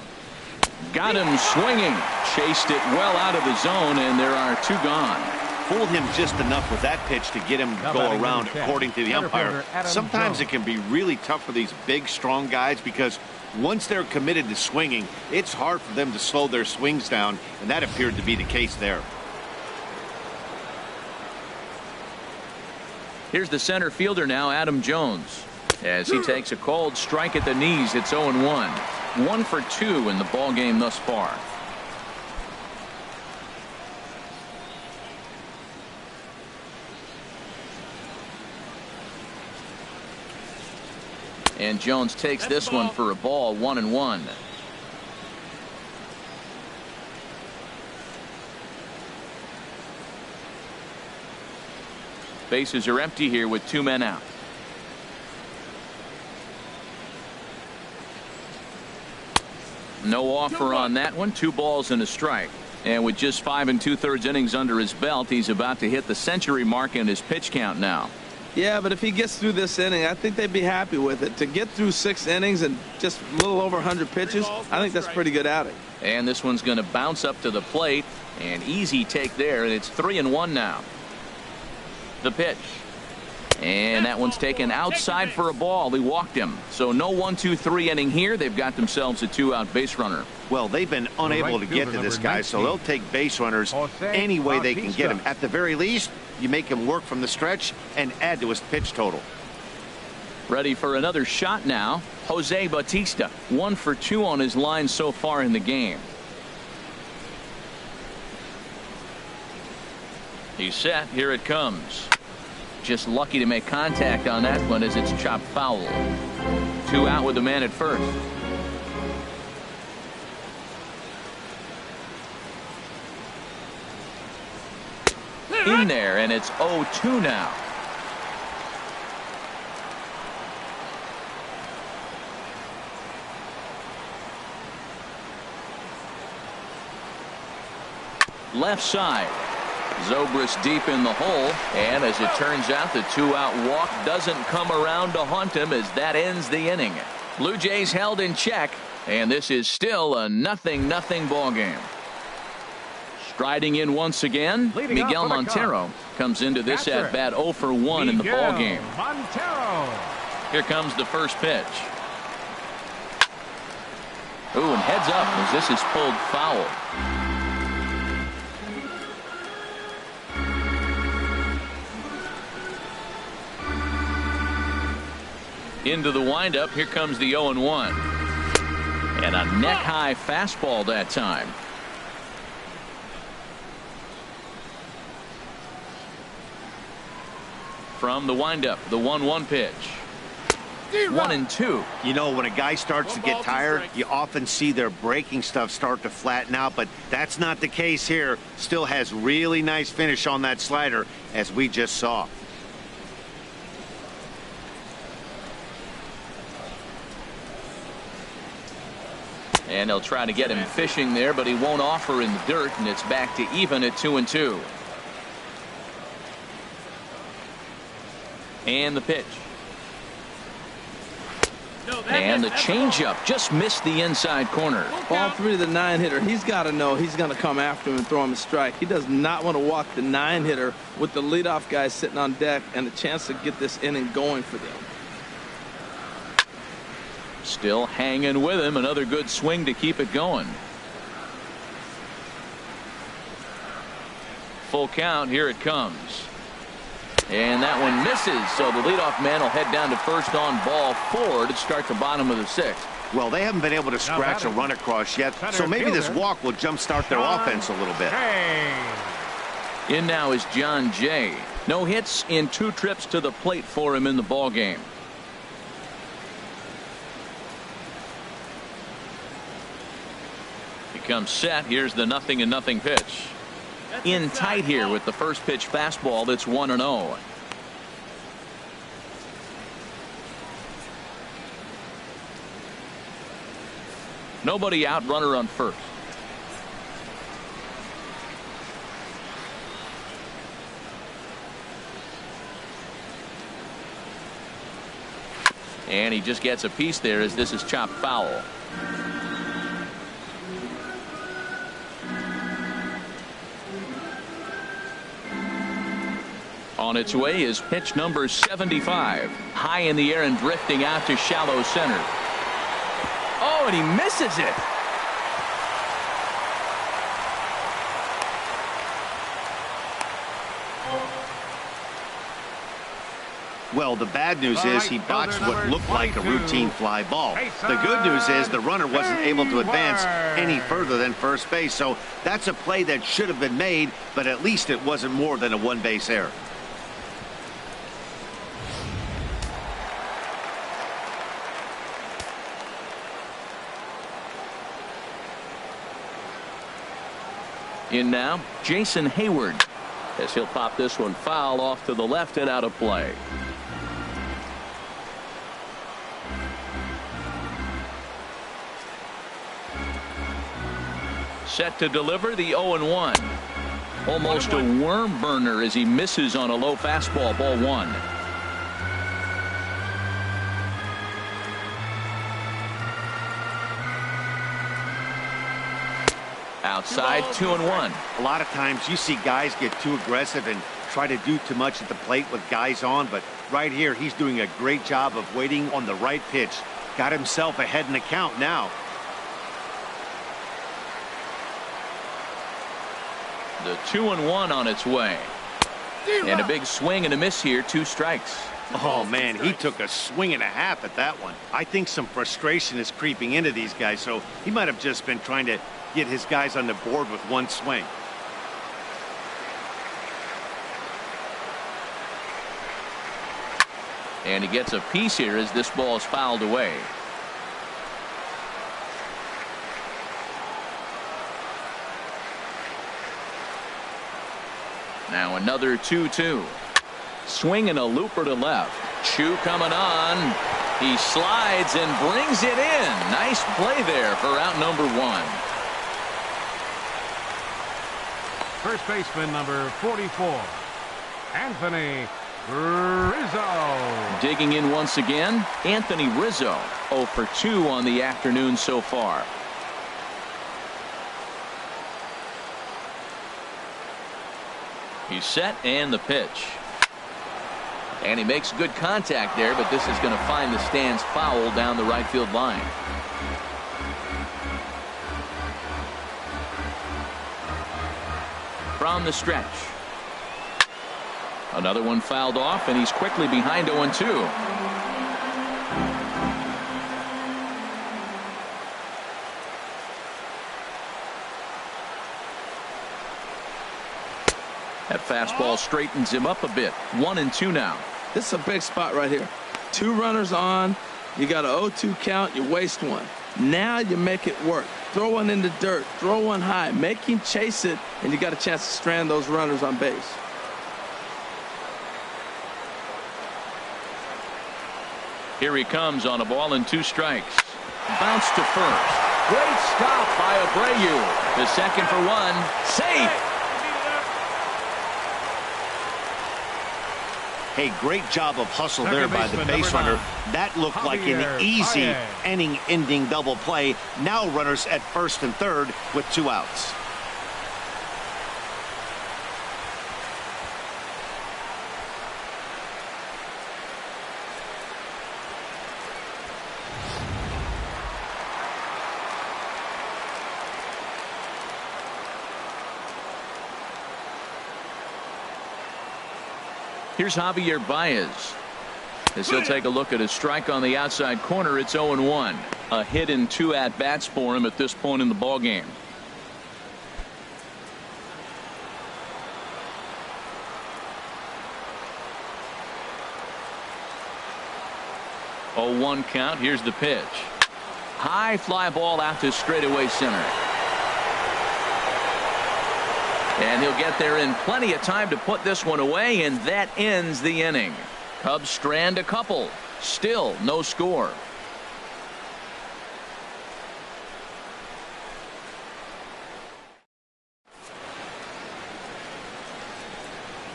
Got him swinging. Chased it well out of the zone, and there are 2 gone. Fooled him just enough with that pitch to get him to go around, according to the umpire. Sometimes it can be really tough for these big, strong guys because once they're committed to swinging, it's hard for them to slow their swings down, and that appeared to be the case there. Here's the center fielder now, Adam Jones, as he takes a cold strike at the knees. It's 0-1. 1 for 2 in the ball game thus far. And Jones takes this one for a ball, 1-1. Bases are empty here with 2 men out. No offer on that one. 2 balls and a strike. And with just 5 2/3 innings under his belt, he's about to hit the century mark in his pitch count now. Yeah, but if he gets through this inning, I think they'd be happy with it. To get through 6 innings and just a little over 100 pitches, I think that's a pretty good outing. And this one's going to bounce up to the plate. An easy take there, and it's 3-1 now. The pitch. And that one's taken outside for a ball. He walked him. So no 1-2-3 inning here. They've got themselves a 2-out base runner. Well, they've been unable to get to this guy, so they'll take base runners any way they can get him. At the very least, you make him work from the stretch and add to his pitch total. Ready for another shot now. Jose Bautista, 1 for 2 on his line so far in the game. He's set. Here it comes. Just lucky to make contact on that one as it's chopped foul. 2 out with the man at first. In there, and it's 0-2 now. Left side. Zobrist deep in the hole, and as it turns out, the 2-out walk doesn't come around to haunt him as that ends the inning. Blue Jays held in check, and this is still a 0-0 ball game. Striding in once again, Miguel Montero comes into this at bat 0 for 1 in the ball game. Here comes the first pitch. Ooh, and heads up as this is pulled foul. Into the windup. Here comes the 0-1. And a neck-high fastball that time. From the windup, the 1-1 pitch. 1-2. You know, when a guy starts to get tired, you often see their breaking stuff start to flatten out, but that's not the case here. Still has really nice finish on that slider, as we just saw. And they'll try to get him fishing there, but he won't offer in the dirt, and it's back to even at 2-2. And the pitch. And the changeup just missed the inside corner. Ball 3 to the 9-hitter. He's got to know he's going to come after him and throw him a strike. He does not want to walk the 9-hitter with the leadoff guy sitting on deck and a chance to get this inning going for them. Still hanging with him. Another good swing to keep it going. Full count. Here it comes. And that one misses. So the leadoff man will head down to first on ball 4 to start the bottom of the 6th. Well, they haven't been able to scratch a run across yet, so maybe this walk will jumpstart their offense a little bit. In now is John Jay. No hits in 2 trips to the plate for him in the ball game. Comes set. Here's the 0-0 pitch. In tight here with the first pitch fastball that's 1-0. Nobody out, runner on first. And he just gets a piece there as this is chopped foul. On its way is pitch number 75. High in the air and drifting out to shallow center. Oh, and he misses it. Well, the bad news is he botched what looked like a routine fly ball. The good news is the runner wasn't able to advance any further than first base. So that's a play that should have been made, but at least it wasn't more than a one-base error. In now, Jason Hayward, as he'll pop this one foul off to the left and out of play. Set to deliver the 0-1. Almost a worm burner as he misses on a low fastball, ball one. Outside, 2-1. A lot of times you see guys get too aggressive and try to do too much at the plate with guys on, but right here he's doing a great job of waiting on the right pitch. Got himself ahead in the count now. The 2-1 on its way. And a big swing and a miss here, 2 strikes. Oh, man, he took a swing and a half at that one. I think some frustration is creeping into these guys, so he might have just been trying to get his guys on the board with one swing. And he gets a piece here as this ball is fouled away. Now another 2-2. Swinging a looper to left. Chu coming on. He slides and brings it in. Nice play there for out number 1. First baseman number 44, Anthony Rizzo. Digging in once again, Anthony Rizzo. 0 for 2 on the afternoon so far. He's set and the pitch. And he makes good contact there, but this is going to find the stands foul down the right field line. From the stretch. Another one fouled off, and he's quickly behind 0-2. That fastball straightens him up a bit. 1-2 now. This is a big spot right here. 2 runners on. You got an 0-2 count. You waste one. Now you make it work. Throw one in the dirt. Throw one high. Make him chase it, and you got a chance to strand those runners on base. Here he comes on a ball and 2 strikes. Bounce to first. Great stop by Abreu. The second for 1. Safe. Hey, great job of hustle there by the base runner. That looked like an easy inning-ending double play. Now runners at first and third with 2 outs. Here's Javier Baez. As he'll take a look at his strike on the outside corner, it's 0-1. A hit in 2 at-bats for him at this point in the ballgame. Oh, 1 count. Here's the pitch. High fly ball out to straightaway center. And he'll get there in plenty of time to put this one away, and that ends the inning. Cubs strand a couple. Still no score.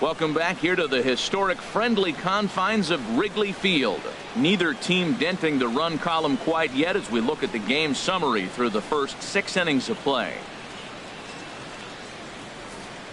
Welcome back here to the historic friendly confines of Wrigley Field. Neither team denting the run column quite yet as we look at the game summary through the first 6 innings of play.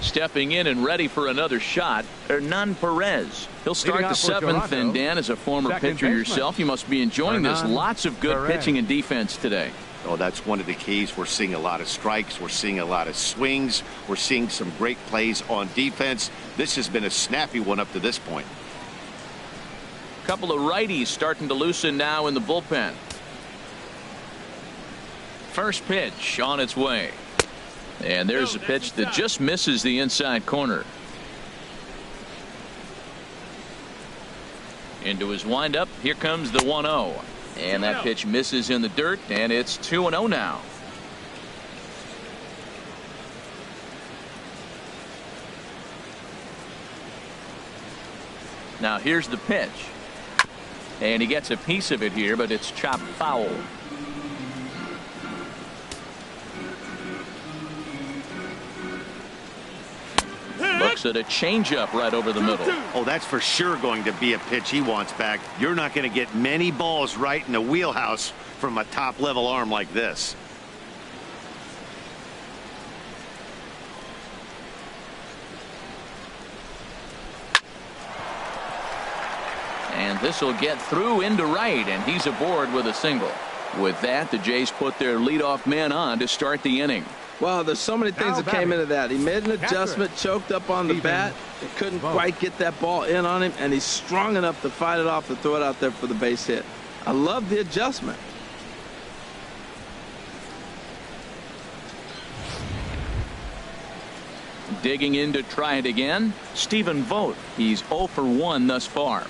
Stepping in and ready for another shot, Hernan Perez. He'll start the 7th, and Dan, as a former pitcher yourself, you must be enjoying this. Lots of good pitching and defense today. Oh, that's one of the keys. We're seeing a lot of strikes. We're seeing a lot of swings. We're seeing some great plays on defense. This has been a snappy one up to this point. Couple of righties starting to loosen now in the bullpen. First pitch on its way. And there's a pitch that just misses the inside corner. Into his windup. Here comes the 1-0. And that pitch misses in the dirt, and it's 2-0 now. Now here's the pitch. And he gets a piece of it here, but it's chopped foul. Looks at a changeup right over the middle. Oh, that's for sure going to be a pitch he wants back. You're not going to get many balls right in the wheelhouse from a top-level arm like this. And this will get through into right, and he's aboard with a single. With that, the Jays put their leadoff man on to start the inning. Wow, there's so many things that came into that. He made an adjustment, choked up on the bat. He couldn't quite get that ball in on him, and he's strong enough to fight it off and throw it out there for the base hit. I love the adjustment. Digging in to try it again, Stephen Vogt. He's 0 for 1 thus far.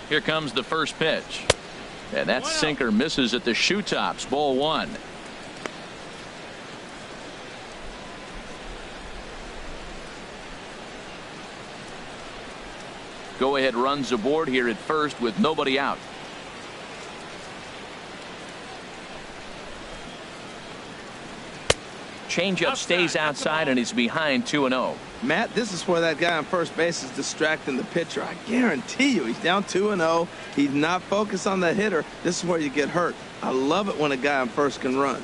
Here comes the first pitch. And that sinker misses at the shoe tops. Ball 1. Go ahead runs aboard here at first with nobody out. Changeup stays outside and he's behind 2-0. Matt, this is where that guy on first base is distracting the pitcher. I guarantee you he's down 2-0. He's not focused on the hitter. This is where you get hurt. I love it when a guy on first can run.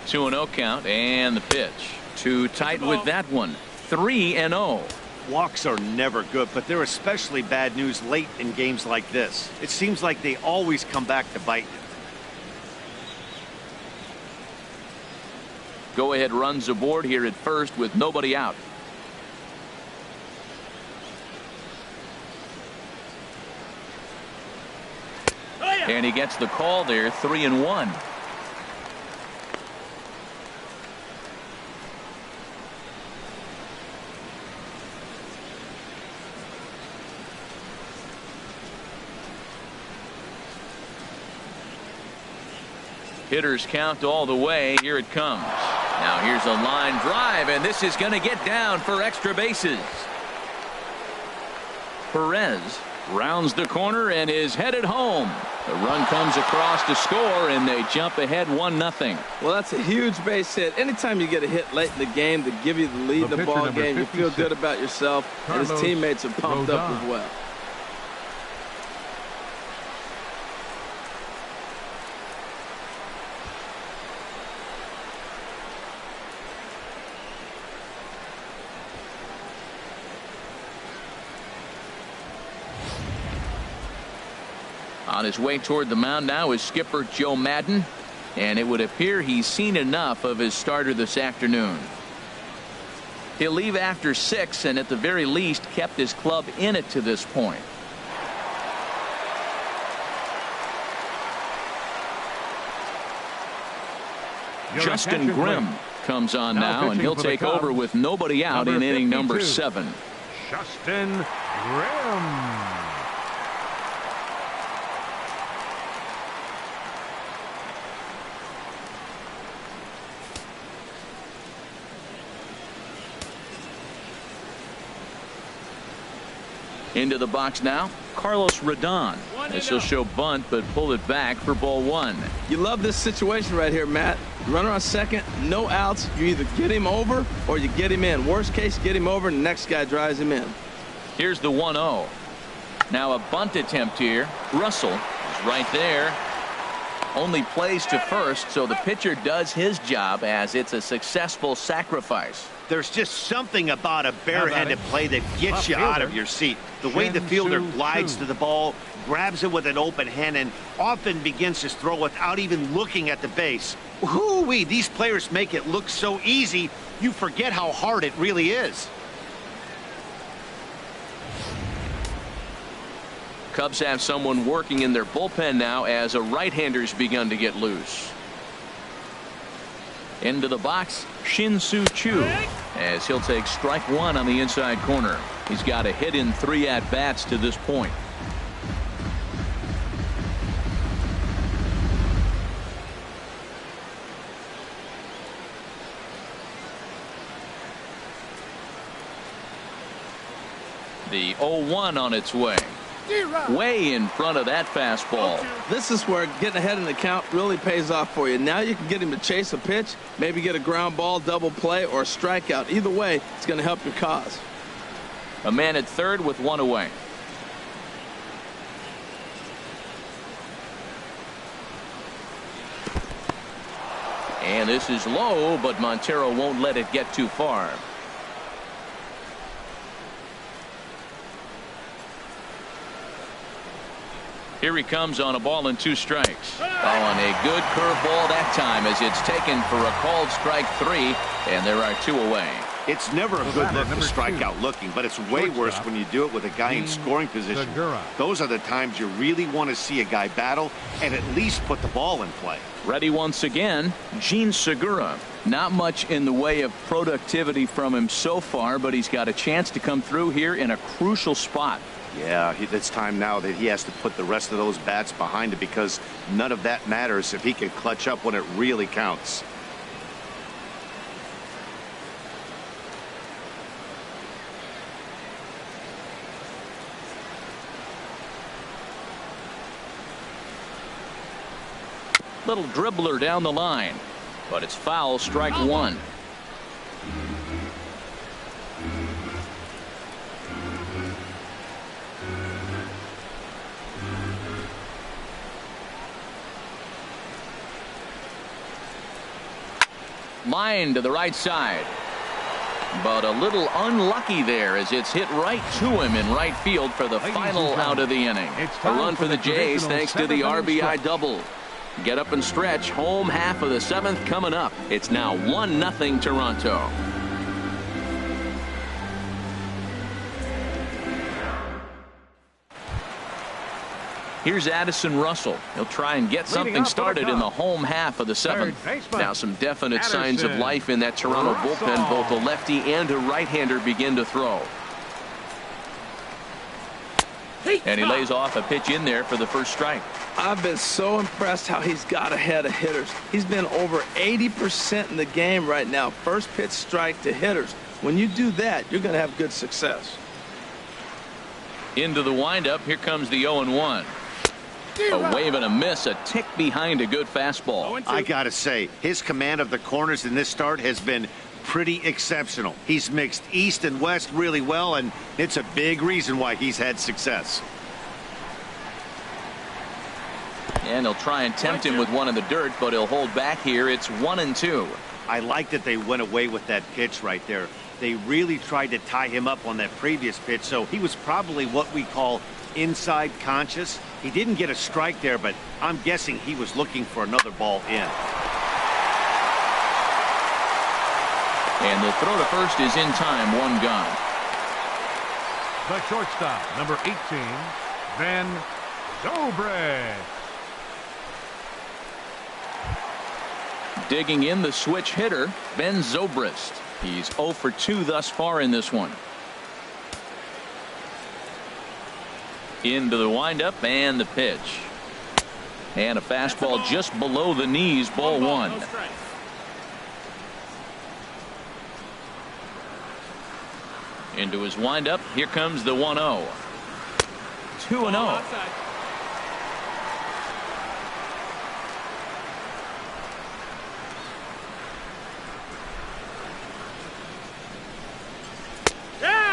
Two 2-0 count and the pitch. Too tight with that one. 3-0. Walks are never good, but they're especially bad news late in games like this. It seems like they always come back to bite you. Go ahead runs aboard here at first with nobody out. And he gets the call there. 3-1. Hitters count all the way. Here it comes. Now here's a line drive, and this is going to get down for extra bases. Perez rounds the corner and is headed home. The run comes across to score, and they jump ahead 1-0. Well, that's a huge base hit. Anytime you get a hit late in the game to give you the lead in the ball game, you feel good about yourself, and his teammates are pumped up as well. On his way toward the mound now is skipper Joe Madden, and it would appear he's seen enough of his starter this afternoon. He'll leave after 6 and at the very least kept his club in it to this point. Justin Grimm comes on now, and he'll take over with nobody out in inning number 7. Justin Grimm. Into the box now, Carlos Rodon. This will show bunt, but pull it back for ball 1. You love this situation right here, Matt. Runner on second, no outs. You either get him over or you get him in. Worst case, get him over and the next guy drives him in. Here's the 1-0. Now a bunt attempt here. Russell is right there. only plays to first, so the pitcher does his job as it's a successful sacrifice. There's just something about a barehanded play that gets you out of your seat. The way the fielder glides to the ball, grabs it with an open hand, and often begins his throw without even looking at the base. Whoo-wee, these players make it look so easy, you forget how hard it really is. Cubs have someone working in their bullpen now as a right-hander's begun to get loose. Into the box, Shin-Soo Choo, as he'll take strike one on the inside corner. He's got a hit in 3 at-bats to this point. The 0-1 on its way. Way in front of that fastball. This is where getting ahead in the count really pays off for you. Now you can get him to chase a pitch, maybe get a ground ball, double play, or a strikeout. Either way, it's going to help your cause. A man at third with 1 away. And this is low, but Montero won't let it get too far. Here he comes on a ball and 2 strikes. Oh, and a good curveball that time as it's taken for a called strike 3, and there are 2 away. It's never a good look to strike out looking, but it's way worse when you do it with a guy in scoring position. Those are the times you really want to see a guy battle and at least put the ball in play. Ready once again, Jean Segura. Not much in the way of productivity from him so far, but he's got a chance to come through here in a crucial spot. Yeah, it's time now that he has to put the rest of those bats behind it, because none of that matters if he can clutch up when it really counts. Little dribbler down the line, but it's foul, strike 1. Line to the right side, but a little unlucky there as it's hit right to him in right field for the final out of the inning. A run for the Jays thanks to the RBI double. Get up and stretch. Home half of the 7th coming up. It's now 1-0 Toronto. Here's Addison Russell. He'll try and get something started in the home half of the 7th. Now some definite signs of life in that Toronto bullpen. Both a lefty and a right-hander begin to throw. And he lays off a pitch in there for the first strike. I've been so impressed how he's got ahead of hitters. He's been over 80% in the game right now. First pitch strike to hitters. When you do that, you're going to have good success. Into the windup. Here comes the 0-1. A wave and a miss, a tick behind a good fastball. I gotta say, his command of the corners in this start has been pretty exceptional. He's mixed east and west really well, and it's a big reason why he's had success. And he'll try and tempt him with one in the dirt, but he'll hold back here. It's 1-2. I like that they went away with that pitch right there. They really tried to tie him up on that previous pitch, so he was probably what we call inside conscious. He didn't get a strike there, but I'm guessing he was looking for another ball in. And the throw to first is in time. 1 gone. The shortstop, number 18, Ben Zobrist. Digging in, the switch hitter, Ben Zobrist. He's 0 for 2 thus far in this one. Into the windup and the pitch. And a fastball just below the knees, ball 1. Into his windup. Here comes the 1-0. 2-0.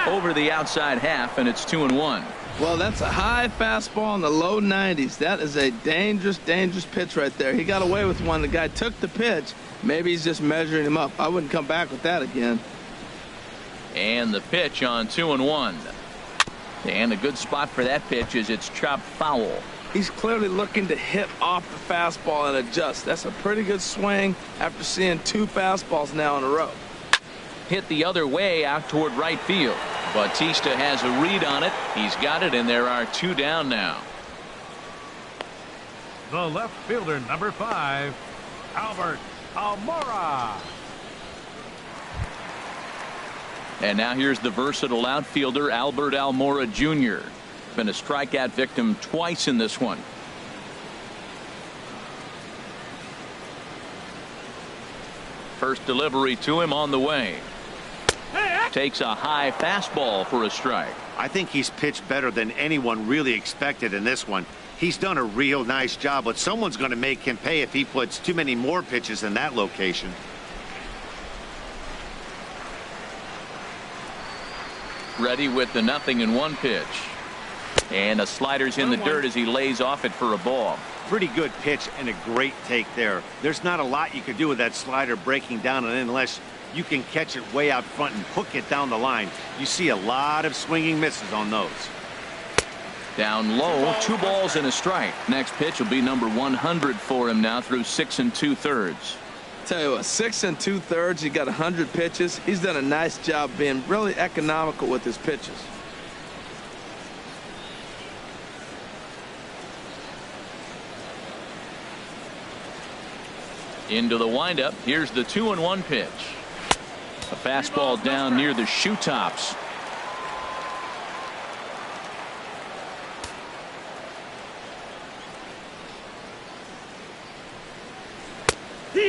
Over the outside half, and it's 2-1. Well, that's a high fastball in the low 90s. That is a dangerous, dangerous pitch right there. He got away with one. The guy took the pitch. Maybe he's just measuring him up. I wouldn't come back with that again. And the pitch on 2-1. And a good spot for that pitch is it's chopped foul. He's clearly looking to hit off the fastball and adjust. That's a pretty good swing after seeing 2 fastballs now in a row. Hit the other way out toward right field. Bautista has a read on it. He's got it, and there are 2 down now. The left fielder, number 5, Albert Almora. And now here's the versatile outfielder, Albert Almora Jr. Been a strikeout victim twice in this one. First delivery to him on the way. Takes a high fastball for a strike. I think he's pitched better than anyone really expected in this one. He's done a real nice job, but someone's going to make him pay if he puts too many more pitches in that location. Ready with the 0-1 pitch. And a slider's in the dirt as he lays off it for a ball. Pretty good pitch and a great take there. There's not a lot you could do with that slider breaking down, and unless you can catch it way out front and hook it down the line, you see a lot of swinging misses on those. Down low, 2 balls and a strike. Next pitch will be number 100 for him now through 6 2/3. Tell you what, 6 2/3. He got 100 pitches. He's done a nice job being really economical with his pitches. Into the windup. Here's the 2-1 pitch. A fastball down near the shoe tops.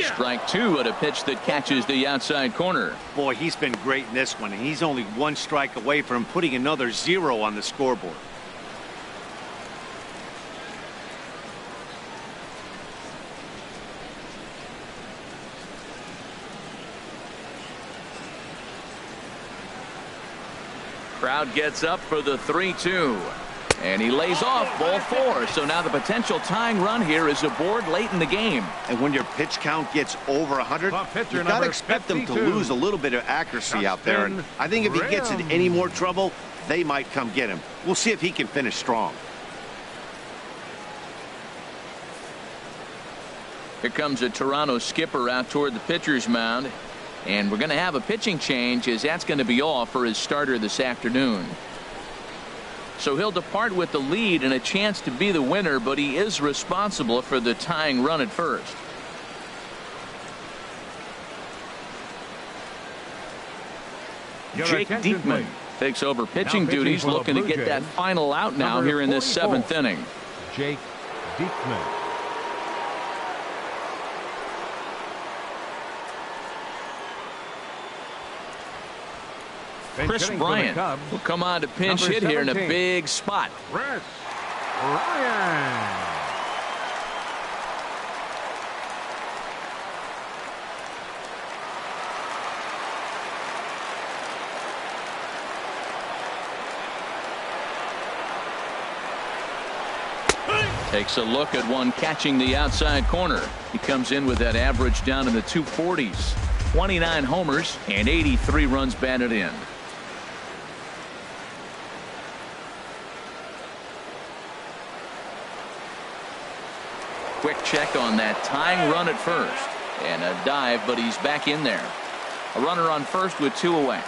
Strike 2 at a pitch that catches the outside corner. Boy, he's been great in this one, and he's only 1 strike away from putting another 0 on the scoreboard. Crowd gets up for the 3-2. And he lays off ball 4. So now the potential tying run here is aboard late in the game. And when your pitch count gets over 100, you've got to expect them to lose a little bit of accuracy out there. And I think if he gets in any more trouble, they might come get him. We'll see if he can finish strong. Here comes a Toronto skipper out toward the pitcher's mound. And we're going to have a pitching change, as that's going to be all for his starter this afternoon. So he'll depart with the lead and a chance to be the winner, but he is responsible for the tying run at first. Jake Diekman takes over pitching duties, looking to get that final out now here in this 7th inning. Jake Diekman. Chris Bryant will come on to pinch hit here in a big spot. Chris Bryant. Takes a look at one catching the outside corner. He comes in with that average down in the 240s. 29 homers and 83 runs batted in. Quick check on that tying run at first. And a dive, but he's back in there. A runner on first with 2 away.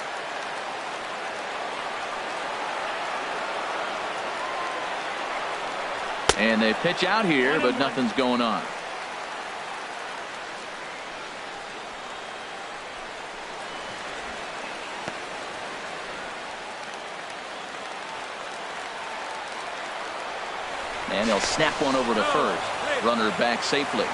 And they pitch out here, but nothing's going on. And he'll snap one over to first. Runner back safely.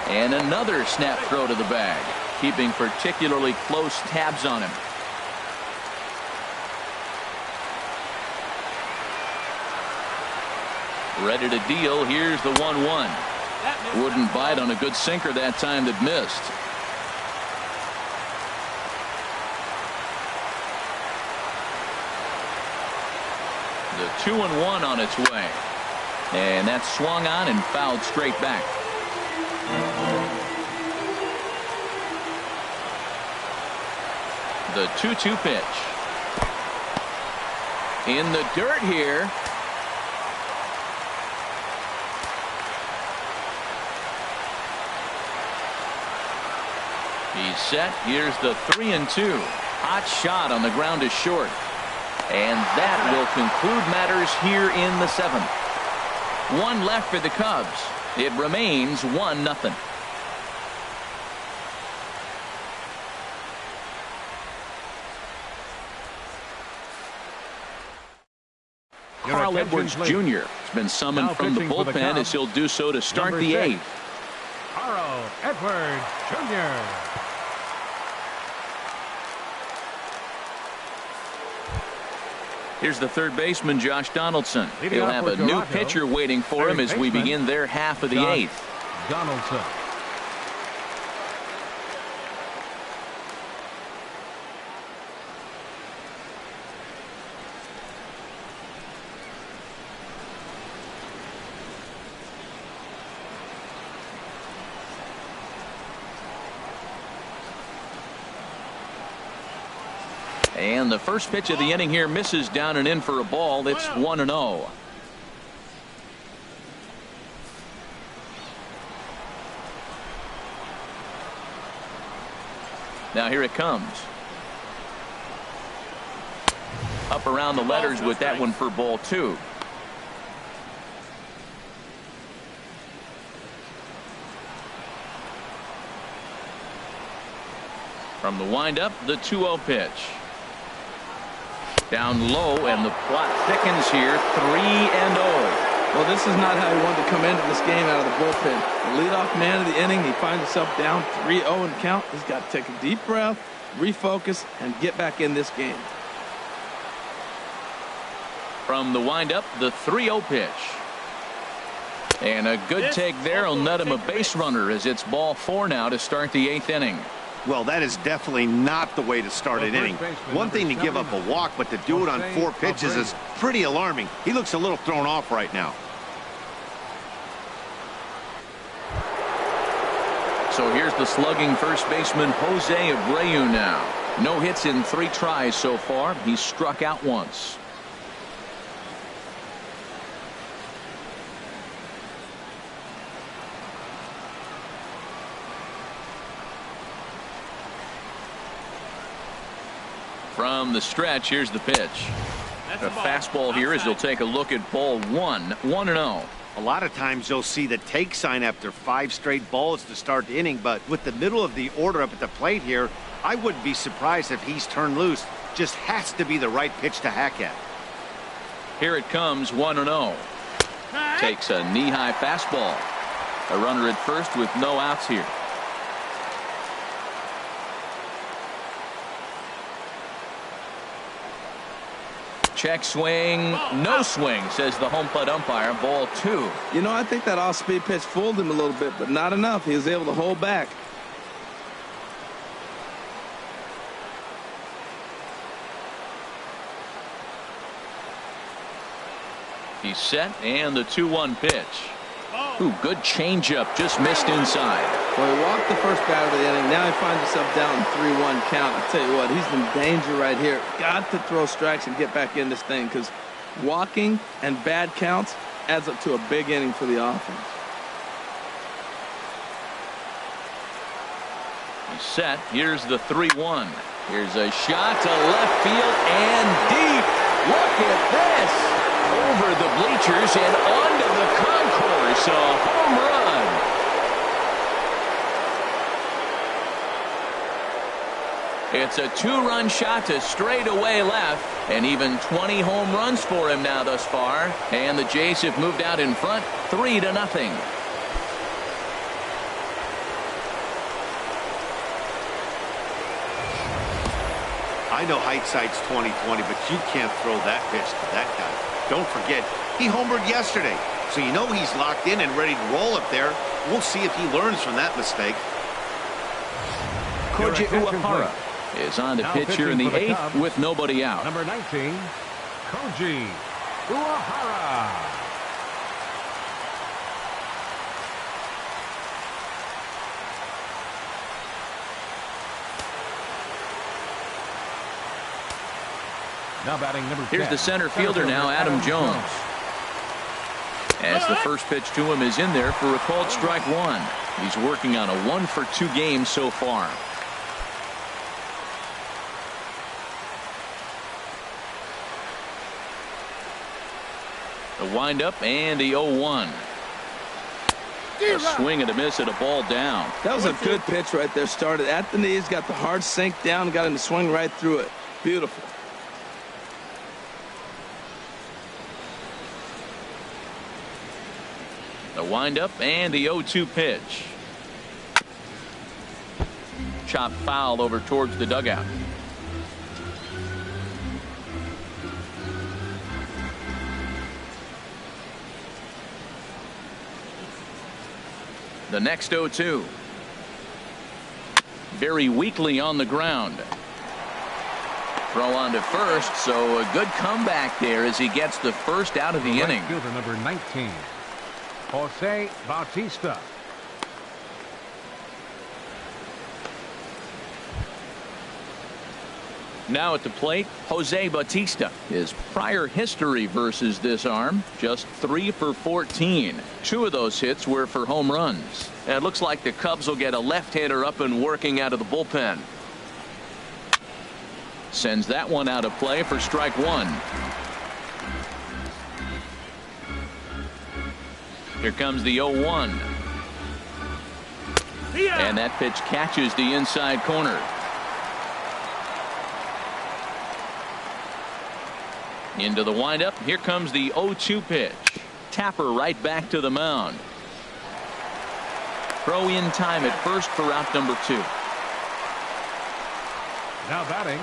And another snap throw to the bag, keeping particularly close tabs on him. Ready to deal. Here's the 1-1. Wouldn't bite on a good sinker that time that missed. 2-1 on its way. And that's swung on and fouled straight back. The 2-2 pitch. In the dirt here. He's set. Here's the 3-2. Hot shot on the ground is short. And that will conclude matters here in the 7th. One left for the Cubs. It remains 1-0. Carl Edwards Jr. has been summoned from the bullpen as he'll do so to start the 8th. Carl Edwards Jr. Here's the third baseman, Josh Donaldson. He'll have a new pitcher waiting for him as we begin their half of the 8th. Donaldson. And the first pitch of the inning here misses down and in for a ball. It's 1-0. Now here it comes. Up around the letters with that one for ball 2. From the windup, the 2-0 pitch. Down low, and the plot thickens here. 3-0. Well, this is not how he wanted to come into this game out of the bullpen. The leadoff man of the inning, he finds himself down 3-0 in count. He's got to take a deep breath, refocus, and get back in this game. From the windup, the 3-0 pitch. And a good take there will net him a base runner as it's ball 4 now to start the 8th inning. Well, that is definitely not the way to start an inning. One thing to give up a walk, but to do it on 4 pitches is pretty alarming. He looks a little thrown off right now. So here's the slugging first baseman, Jose Abreu now. No hits in 3 tries so far. He's struck out once. From the stretch, here's the pitch. A fastball here as he'll take a look at ball 1. 1-0. A lot of times you'll see the take sign after 5 straight balls to start the inning, but with the middle of the order up at the plate here, I wouldn't be surprised if he's turned loose. Just has to be the right pitch to hack at. Here it comes, 1-0. Takes a knee-high fastball. A runner at first with no outs here. Check swing, no swing, says the home plate umpire. Ball 2. You know, I think that off-speed pitch fooled him a little bit, but not enough. He was able to hold back. He's set, and the 2-1 pitch. Ooh, good changeup, just missed inside. Well, he walked the first bat of the inning. Now he finds himself down 3-1 count. I'll tell you what, he's in danger right here. Got to throw strikes and get back in this thing, because walking and bad counts adds up to a big inning for the offense. He's set. Here's the 3-1. Here's a shot to left field and deep. Look at this. Over the bleachers and onto the concourse. A home run. It's a 2-run shot to straightaway left, and even 20 home runs for him now thus far. And the Jays have moved out in front 3-0. I know hindsight's 20/20, but you can't throw that pitch to that guy. Don't forget, he homered yesterday, so you know he's locked in and ready to roll up there. We'll see if he learns from that mistake. Koji Uehara is on to pitch here in the 8th with nobody out. Number 19, Koji Uehara. Now batting number 10. Here's the center fielder now, Adam Jones. As the first pitch to him is in there for a called strike one. He's working on a 1-for-2 game so far. The windup and the 0-1. A swing and a miss at a ball down. That was a good pitch right there. Started at the knees, got the hard sink down, got him to swing right through it. Beautiful. The windup and the 0-2 pitch. Chopped foul over towards the dugout. The next 0-2. Very weakly on the ground. Throw on to first, so a good comeback there as he gets the first out of the inning. Fielder number 19, Jose Bautista. Now at the plate, Jose Bautista. His prior history versus this arm, just 3 for 14. 2 of those hits were for home runs. And it looks like the Cubs will get a left-hander up and working out of the bullpen. Sends that one out of play for strike one. Here comes the 0-1. And that pitch catches the inside corner. Into the windup. Here comes the 0-2 pitch. Tapper right back to the mound. Throw in time at first for out number 2. Now batting,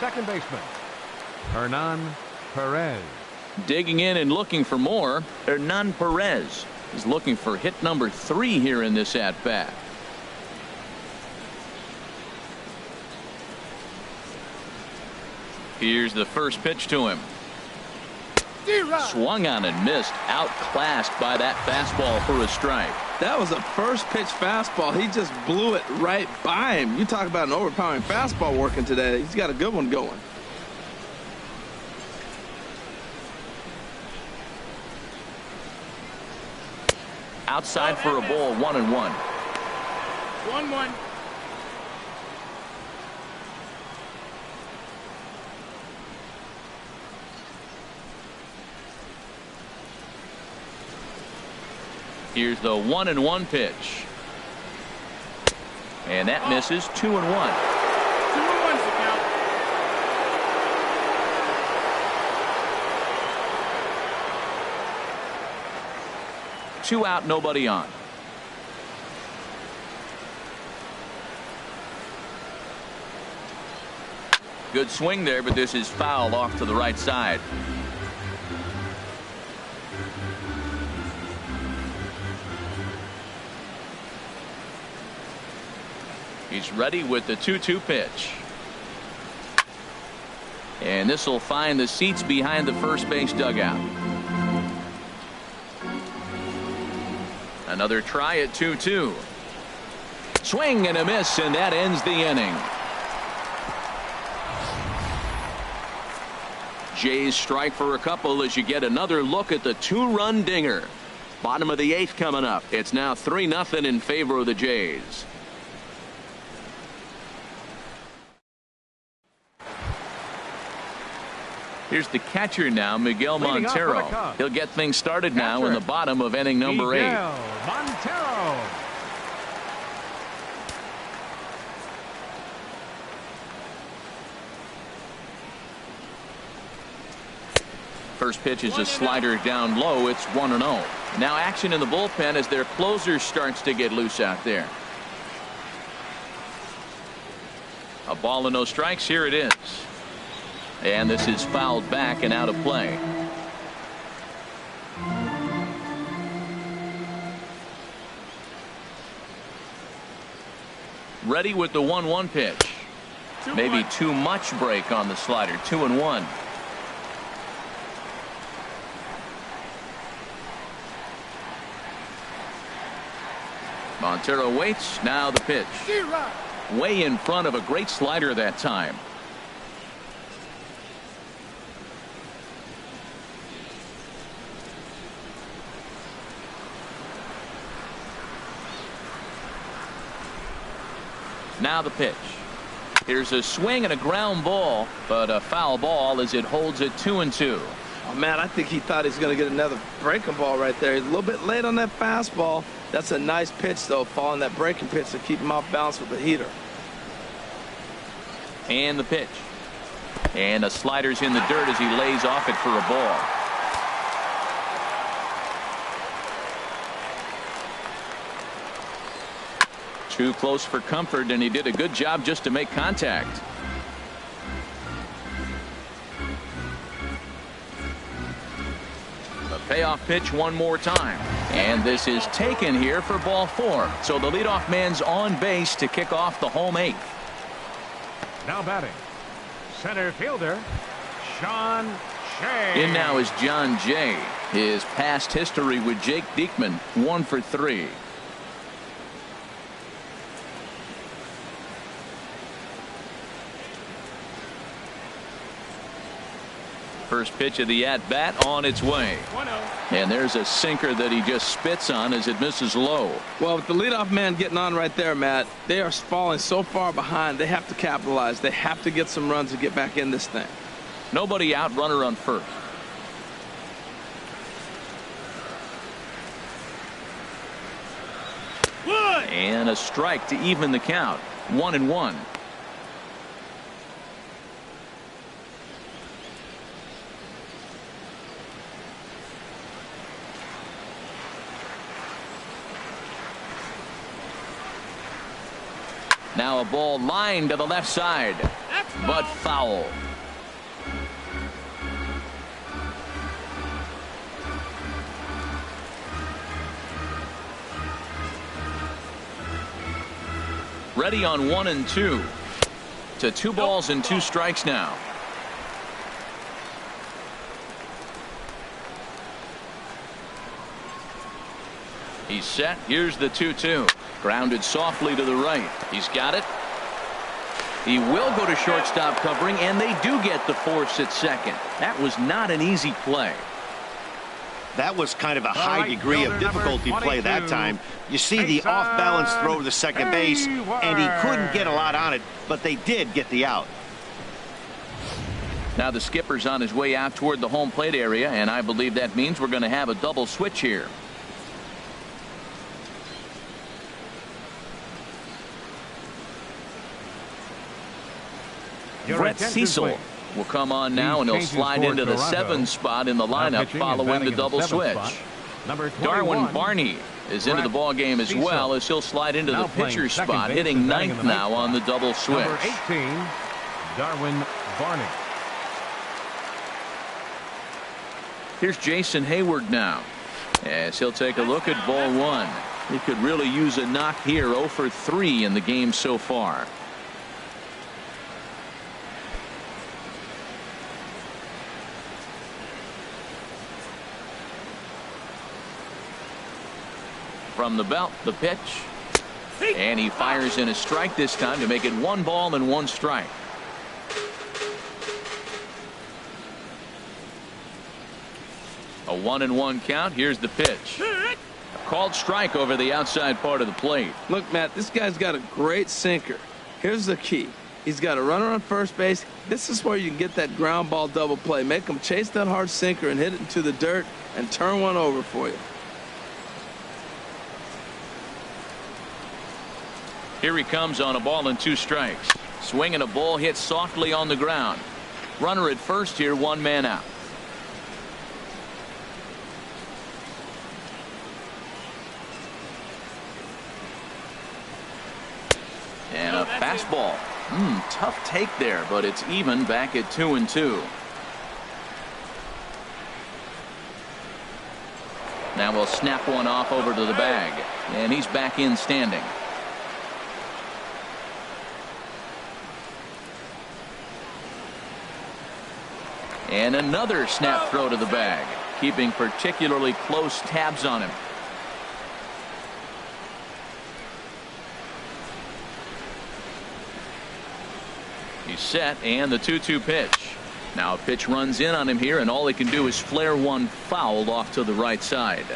second baseman, Hernan Perez. Digging in and looking for more, Hernan Perez is looking for hit number 3 here in this at-bat. Here's the first pitch to him. Swung on and missed. Outclassed by that fastball for a strike. That was a first pitch fastball. He just blew it right by him. You talk about an overpowering fastball working today. He's got a good one going. Outside for a ball, 1-1. 1-1. Here's the 1-1 pitch. And that misses. 2-1. 2-1's the count. Two out, nobody on. Good swing there, but this is foul off to the right side. He's ready with the 2-2 pitch. And this will find the seats behind the first base dugout. Another try at 2-2. Swing and a miss, and that ends the inning. Jays strike for a couple as you get another look at the 2-run dinger. Bottom of the 8th coming up. It's now 3-0 in favor of the Jays. Here's the catcher now, Miguel Montero. He'll get things started now in the bottom of inning number 8. Montero. First pitch is a slider down low. It's 1-0. Now action in the bullpen as their closer starts to get loose out there. A ball and no strikes. Here it is. And this is fouled back and out of play. Ready with the 1-1 pitch. Maybe too much break on the slider. 2-1. Montero waits. Now the pitch. Way in front of a great slider that time. Now the pitch. Here's a swing and a ground ball, but a foul ball as it holds it 2-2. Oh, man, I think he thought he was going to get another breaking ball right there. He's a little bit late on that fastball. That's a nice pitch, though, following that breaking pitch to keep him off balance with the heater. And the pitch. And a slider's in the dirt as he lays off it for a ball. Too close for comfort, and he did a good job just to make contact. The payoff pitch one more time. And this is taken here for ball 4. So the leadoff man's on base to kick off the home 8th. Now batting, center fielder, Sean Shea. In now is John Jay. His past history with Jake Diekman, 1 for 3. First pitch of the at-bat on its way. 1-0. And there's a sinker that he just spits on as it misses low. Well, with the leadoff man getting on right there, Matt, they are falling so far behind. They have to capitalize. They have to get some runs to get back in this thing. Nobody out, runner on first. And a strike to even the count. 1-1. Now a ball lined to the left side, but foul. Ready on 1 and 2. To 2 balls and 2 strikes now. He's set. Here's the 2-2. Grounded softly to the right. He's got it. He will go to shortstop covering, and they do get the force at second. That was not an easy play. That was kind of a high degree of difficulty play that time. You see the off-balance throw to second base, and he couldn't get a lot on it, but they did get the out. Now the skipper's on his way out toward the home plate area, and I believe that means we're going to have a double switch here. Brett Cecil will come on now, and he'll slide into the 7 spot in the lineup following the double switch. Darwin Barney is into the ball game as well, as he'll slide into the pitcher's spot, hitting 9th now on the double switch. Number 18, Darwin Barney. Here's Jason Hayward now, as he'll take a look at ball 1. He could really use a knock here. 0 for 3 in the game so far. From the belt, the pitch, and he fires in a strike this time to make it 1 ball and 1 strike. A 1-1 count. Here's the pitch. A called strike over the outside part of the plate. Look, Matt, this guy's got a great sinker. Here's the key. He's got a runner on first base. This is where you can get that ground ball double play. Make him chase that hard sinker and hit it into the dirt and turn one over for you. Here he comes on a ball and 2 strikes. Swinging a ball hit softly on the ground. Runner at first here, 1 man out. And a fastball. Tough take there, but it's even back at 2-2. Now we'll snap one off over to the bag, and he's back in standing. And another snap throw to the bag, keeping particularly close tabs on him. He's set, and the 2-2 pitch. Now a pitch runs in on him here, and all he can do is flare one foul off to the right side.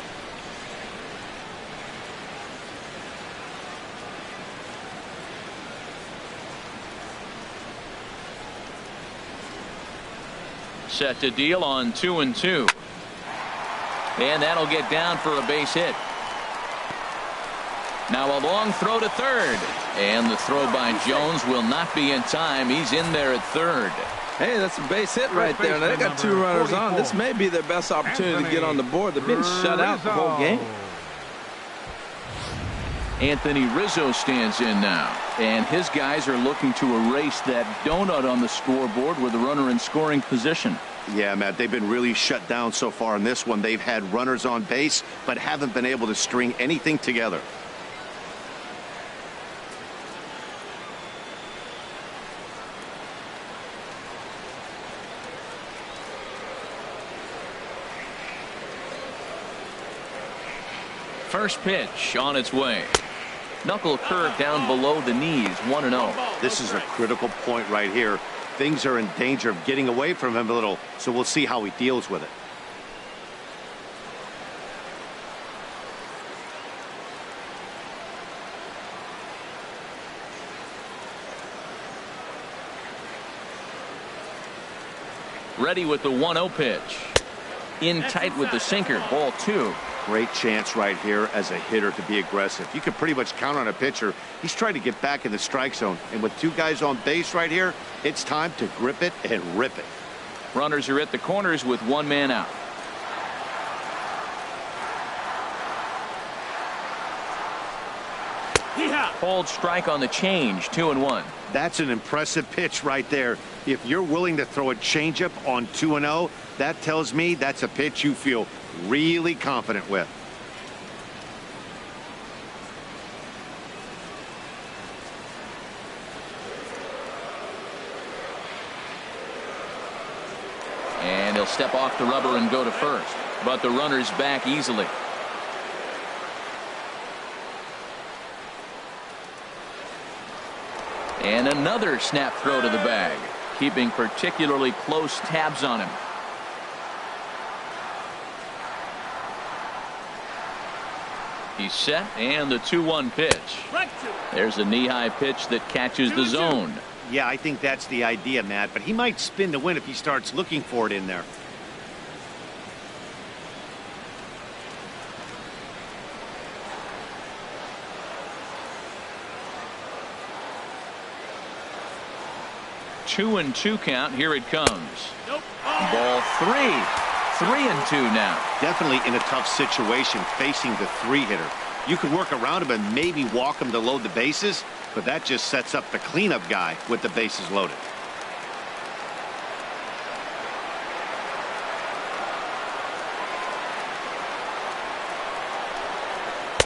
Set to deal on 2-2. And that'll get down for a base hit. Now a long throw to third. And the throw by Jones will not be in time. He's in there at third. Hey, that's a base hit right there. They got 2 runners on. This may be their best opportunity to get on the board. They've been shut out the whole game. Anthony Rizzo stands in now. And his guys are looking to erase that donut on the scoreboard with a runner in scoring position. Yeah, Matt, they've been really shut down so far in this one. They've had runners on base, but haven't been able to string anything together. First pitch on its way. Knuckle curve down below the knees, 1-0. This is a critical point right here. Things are in danger of getting away from him a little, so we'll see how he deals with it. Ready with the 1-0 pitch. In tight with the sinker, ball 2. Great chance right here as a hitter to be aggressive. You can pretty much count on a pitcher. He's trying to get back in the strike zone. And with 2 guys on base right here, it's time to grip it and rip it. Runners are at the corners with 1 man out. Hold strike on the change, 2-1. That's an impressive pitch right there. If you're willing to throw a changeup on 2-0, that tells me that's a pitch you feel really confident with. And he'll step off the rubber and go to first. But the runner's back easily. And another snap throw to the bag, keeping particularly close tabs on him. He's set, and the 2-1 pitch. There's a knee-high pitch that catches the zone. Yeah, I think that's the idea, Matt, but he might spin to win if he starts looking for it in there. Two and 2 count. Here it comes. Ball 3. 3-2 now. Definitely in a tough situation facing the 3-hitter. You could work around him and maybe walk him to load the bases, but that just sets up the cleanup guy with the bases loaded.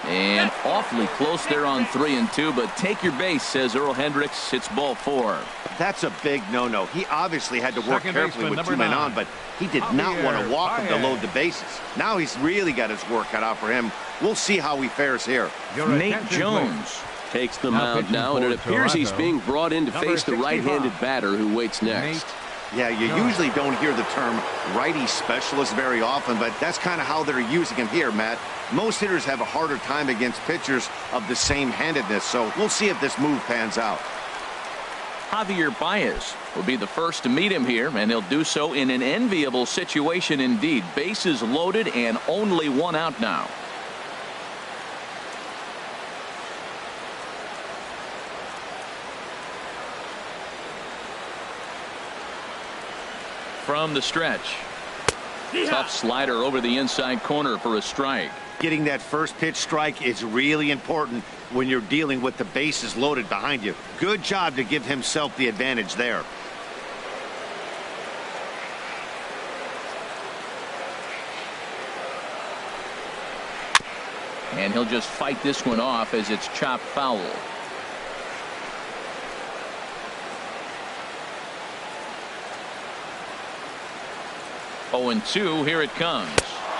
And awfully close there on 3-2, but take your base, says Earl Hendricks. It's ball 4. That's a big no-no. He obviously had to work carefully with 2 men on, but he did not want to walk him to load the bases. Now he's really got his work cut out for him. We'll see how he fares here. Nate Jones takes the mound now, and it appears he's being brought in to face the right-handed batter who waits next. Yeah, you usually don't hear the term righty specialist very often, but that's kind of how they're using him here, Matt. Most hitters have a harder time against pitchers of the same handedness, so we'll see if this move pans out. Javier Baez will be the first to meet him here, and he'll do so in an enviable situation indeed. Bases loaded and only 1 out now. From the stretch. Tough slider over the inside corner for a strike. Getting that first pitch strike is really important when you're dealing with the bases loaded behind you. Good job to give himself the advantage there. And he'll just fight this one off as it's chopped foul. Oh, and 2, here it comes.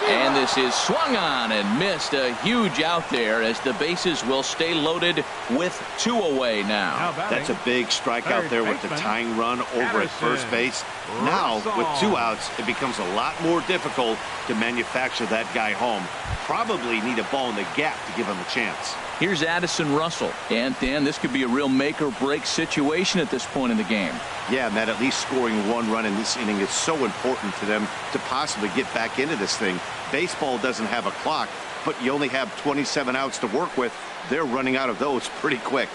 And this is swung on and missed. A huge out there as the bases will stay loaded with 2 away now. That's a big strikeout there with the tying run over at first base. Now, with 2 outs, it becomes a lot more difficult to manufacture that guy home. Probably need a ball in the gap to give him a chance. Here's Addison Russell. And, Dan, this could be a real make-or-break situation at this point in the game. Yeah, Matt, at least scoring 1 run in this inning is so important to them to possibly get back into this thing. Baseball doesn't have a clock, but you only have 27 outs to work with. They're running out of those pretty quick.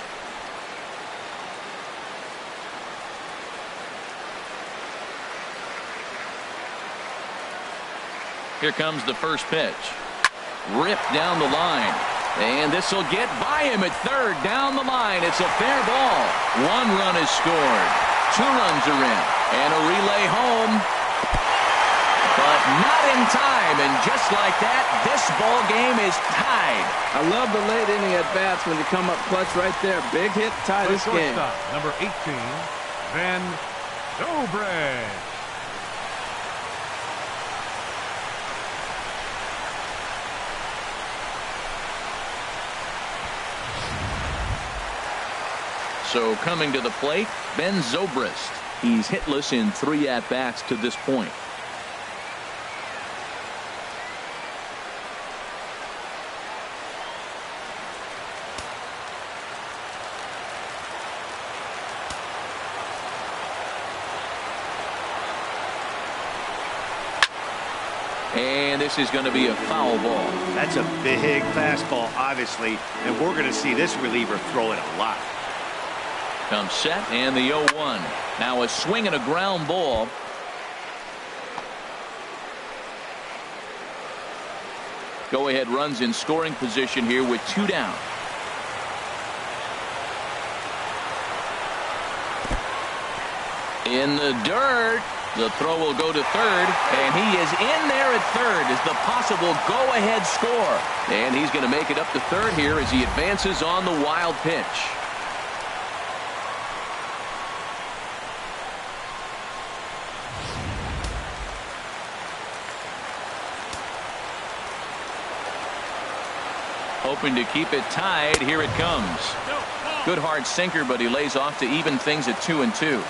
Here comes the first pitch. Ripped down the line. And this will get by him at third. Down the line. It's a fair ball. 1 run is scored. 2 runs are in. And a relay home. But not in time. And just like that, this ball game is tied. I love the late inning at bats when you come up clutch right there. Big hit, tie this game. Number 18, Van Dobre. So coming to the plate, Ben Zobrist. He's hitless in 3 at-bats to this point. And this is going to be a foul ball. That's a big fastball, obviously, and we're going to see this reliever throw it a lot. Comes set and the 0-1. Now a swing and a ground ball. Go ahead runs in scoring position here with 2 down. In the dirt. The throw will go to third, and he is in there at third as the possible go-ahead score. And he's going to make it up to third here as he advances on the wild pitch. Hoping to keep it tied. Here it comes. Good hard sinker, but he lays off to even things at 2-2.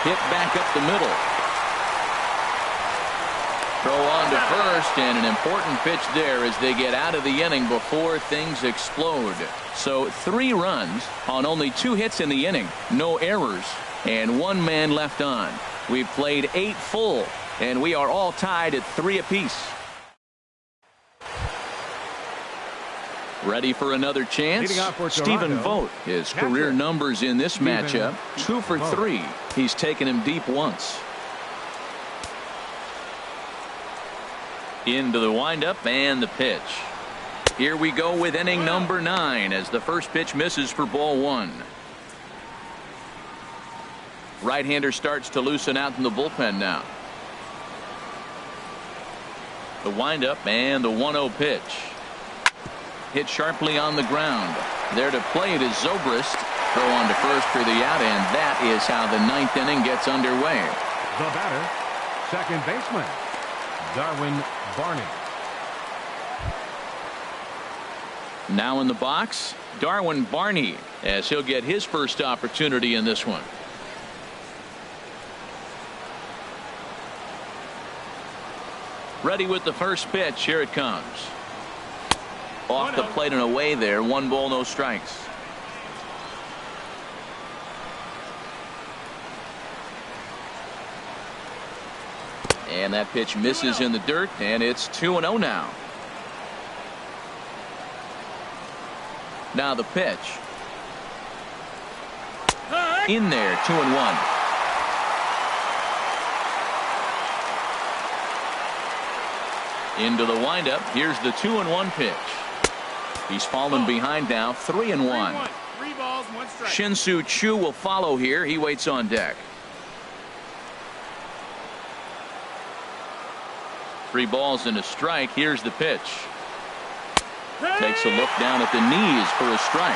Hit back up the middle. Throw on to first, and an important pitch there as they get out of the inning before things explode. So 3 runs on only 2 hits in the inning. No errors, and 1 man left on. We've played 8 full, and we are all tied at 3 apiece. Ready for another chance? Stephen Vogt. His career numbers in this matchup, 2 for 3. He's taken him deep once. Into the windup and the pitch. Here we go with inning number 9 as the first pitch misses for ball 1. Right-hander starts to loosen out in the bullpen now. The windup and the 1-0 pitch. Hit sharply on the ground. There to play it is Zobrist. Throw on to first for the out, and that is how the 9th inning gets underway. The batter, second baseman, Darwin Barney. Now in the box, Darwin Barney, as he'll get his first opportunity in this one. Ready with the first pitch. Here it comes. Off the plate and away there. 1 ball, no strikes. And that pitch misses in the dirt, and it's 2-0 now. Now the pitch. In there, 2-1. Into the windup. Here's the 2-1 pitch. He's fallen behind now, 3-1. 3 balls, 1 strike. Shin-Soo Choo will follow here. He waits on deck. 3 balls and a strike. Here's the pitch. Takes a look down at the knees for a strike.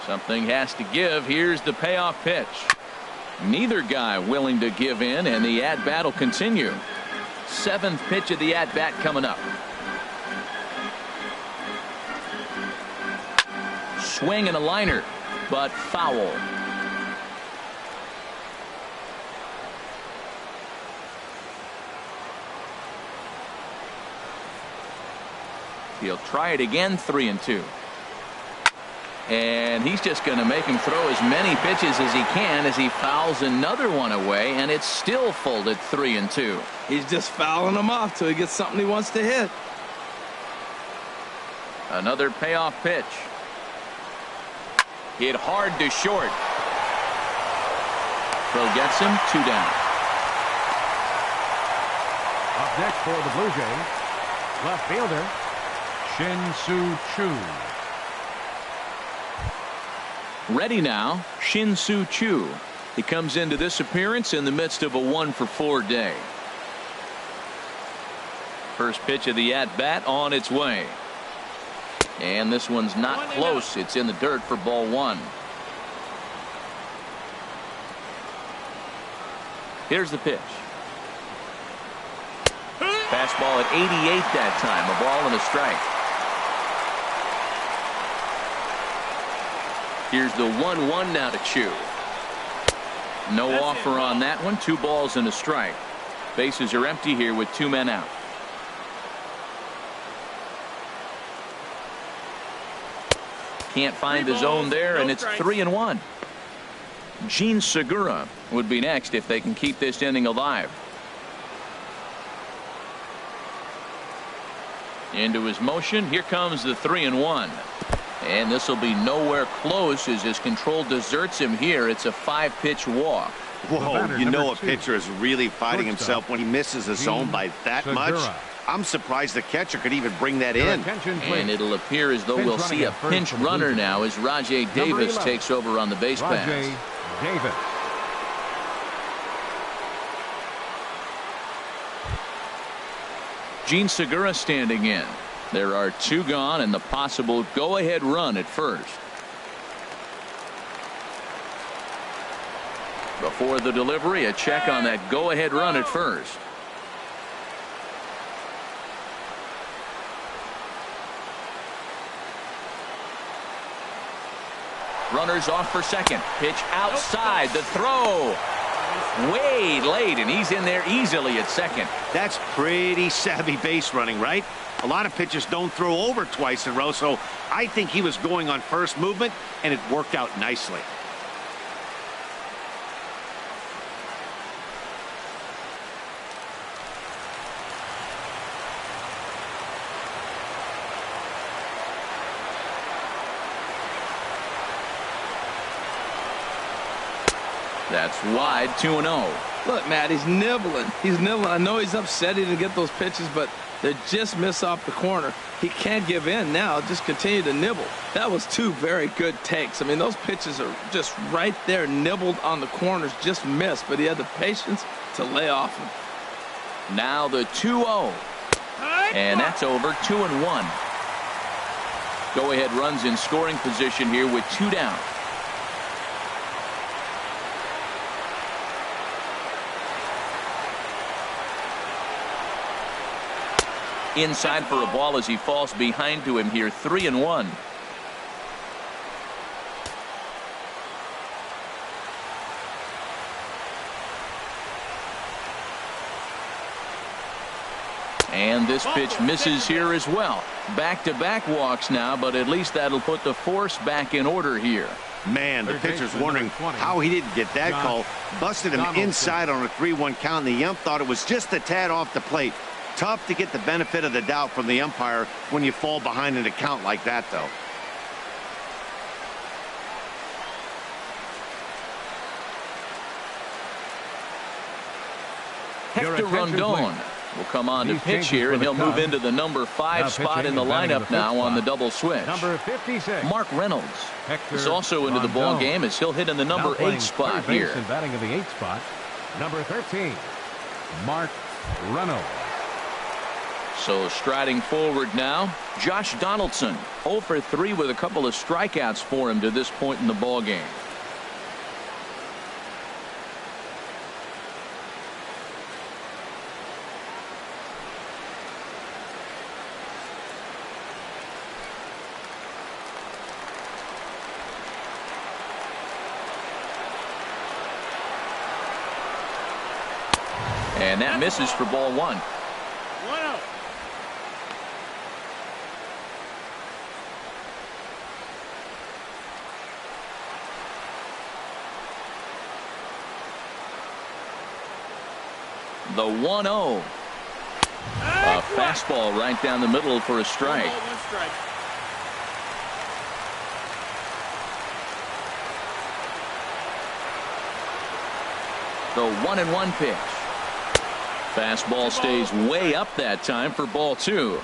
Something has to give. Here's the payoff pitch. Neither guy willing to give in, and the at-bat will continue. 7th pitch of the at-bat coming up. Swing and a liner, but foul. He'll try it again. 3-2. And he's just going to make him throw as many pitches as he can as he fouls another one away, and it's still folded. 3-2. He's just fouling them off till he gets something he wants to hit. Another payoff pitch. Hit hard to short. Throw gets him. 2 down. Up next for the Blue Jays, left fielder Shin-Soo Choo. Ready now, Shin-Soo Choo. He comes into this appearance in the midst of a 1-for-4 day. First pitch of the at-bat on its way. And this one's not close. It's in the dirt for ball 1. Here's the pitch. Fastball at 88 that time. A ball and a strike. Here's the 1-1 now to Choo. No offer on that one. 2 balls and a strike. Bases are empty here with 2 men out. Can't find the zone there, and it's 3-1. Gene Segura would be next if they can keep this inning alive. Into his motion. Here comes the 3-1. And this will be nowhere close as his control deserts him here. It's a 5-pitch walk. Whoa, you know a pitcher is really fighting himself when he misses a zone by that much. I'm surprised the catcher could even bring that in. And it'll appear as though we'll see a pinch runner now as Rajay Davis takes over on the base pass. Davis. Gene Segura standing in. There are 2 gone and the possible go-ahead run at first. Before the delivery, a check on that go-ahead run at first. Runners off for second. Pitch outside. The throw. Way late, and he's in there easily at second. That's pretty savvy base running, right? A lot of pitchers don't throw over twice in a row, so I think he was going on first movement, and it worked out nicely. That's wide. 2-0. Look, Matt, he's nibbling. He's nibbling. I know he's upset he didn't get those pitches, but they just miss off the corner. He can't give in now. Just continue to nibble. That was 2 very good takes. I mean, those pitches are just right there, nibbled on the corners, just missed, but he had the patience to lay off them. Now the 2-0. And that's over. 2-1. Go-ahead runs in scoring position here with 2 down. Inside for a ball as he falls behind to him here. 3-1. And this pitch misses here as well. Back-to-back walks now, but at least that'll put the force back in order here. Man, the pitcher's wondering how he didn't get that call. Busted him inside on a 3-1 count, and the ump thought it was just a tad off the plate. Tough to get the benefit of the doubt from the umpire when you fall behind in a count like that, though. Hector Rodon will come on to pitch here, and he'll move into the number 5 spot in the lineup now on the double switch. Number 56. Mark Reynolds is also into the ball game as he'll hit in the number 8 spot here. And batting in the 8 spot. Number 13. Mark Reynolds. So striding forward now, Josh Donaldson, 0 for 3 with a couple of strikeouts for him to this point in the ball game. And that misses for ball 1. 1-0. The 1-0. A fastball right down the middle for a strike. 1 strike. The 1-1 pitch. Fastball stays way up that time for ball 2.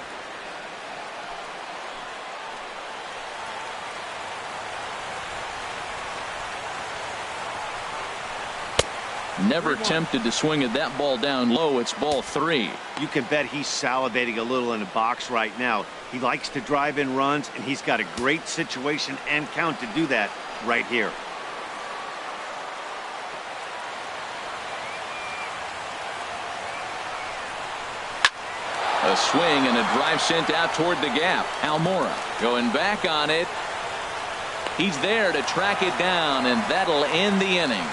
Never tempted to swing at that ball down low. It's ball 3. You can bet he's salivating a little in the box right now. He likes to drive in runs, and he's got a great situation and count to do that right here. A swing and a drive sent out toward the gap. Almora going back on it. He's there to track it down, and that'll end the inning.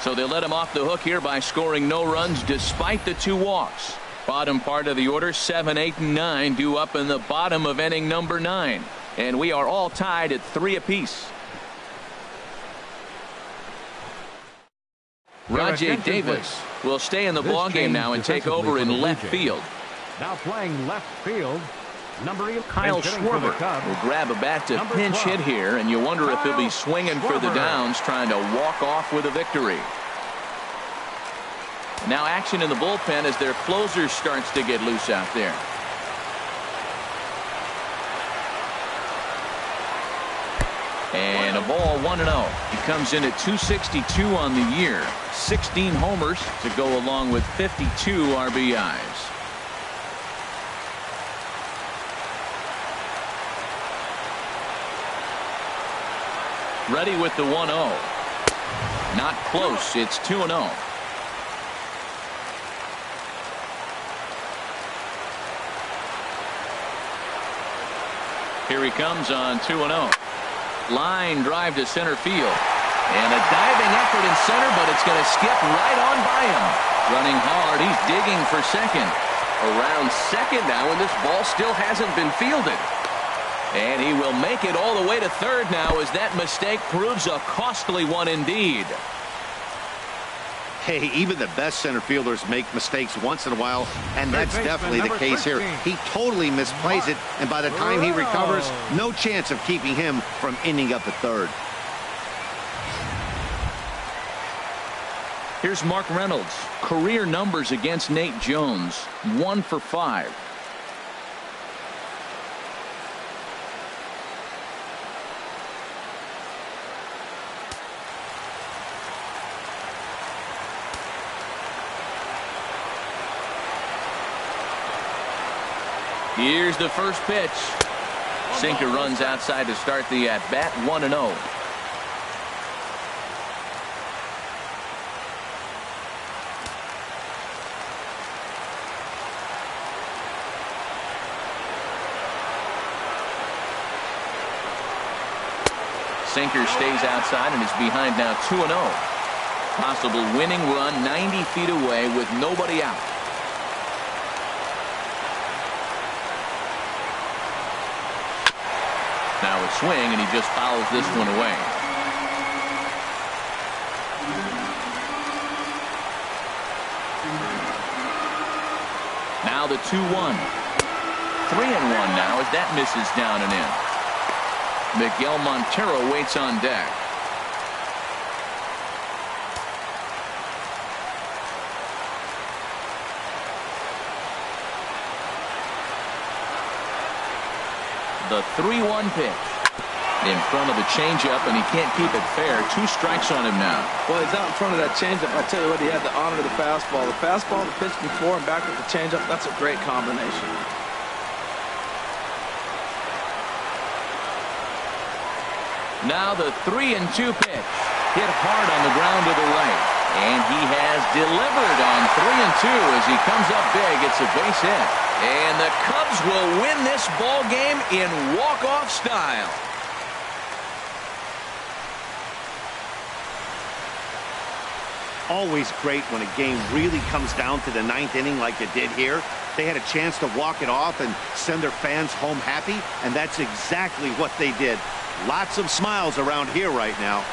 So they let him off the hook here by scoring no runs despite the 2 walks. Bottom part of the order, 7, 8, and 9 due up in the bottom of inning number 9. And we are all tied at 3 apiece. Rajay Davis will stay in the ball game now and take over in left field. Now playing left field, number 11. Kyle Schwarber will grab a bat to pinch hit here, and you wonder if he'll be swinging for the downs, trying to walk off with a victory. Now action in the bullpen as their closer starts to get loose out there. And a ball 1-0. He comes in at 262 on the year. 16 homers to go along with 52 RBIs. Ready with the 1-0. Not close. It's 2-0. Here he comes on 2-0. Line drive to center field. And a diving effort in center, but it's going to skip right on by him. Running hard. He's digging for second. Around second now, and this ball still hasn't been fielded. And he will make it all the way to third now as that mistake proves a costly one indeed. Hey, even the best center fielders make mistakes once in a while, and that's definitely the case here. He totally misplays it, and by the time he recovers, no chance of keeping him from ending up at third. Here's Mark Reynolds. Career numbers against Nate Jones. 1 for 5. Here's the first pitch. Sinker runs outside to start the at-bat. 1-0. Sinker stays outside and is behind now 2-0. Possible winning run 90 feet away with nobody out. Now a swing, and he just fouls this one away. Now the 2-1. 3-1 now as that misses down and in. Miguel Montero waits on deck. The 3-1 pitch. In front of the changeup, and he can't keep it fair. 2 strikes on him now. Well, he's out in front of that changeup. I tell you what, he had to honor the fastball. The fastball, the pitch before, and back with the changeup. That's a great combination. Now the 3-2 pitch. Hit hard on the ground to the right. And he has delivered on 3-2 as he comes up big. It's a base hit. And the Cubs will win this ball game in walk-off style. Always great when a game really comes down to the 9th inning like it did here. They had a chance to walk it off and send their fans home happy, and that's exactly what they did. Lots of smiles around here right now.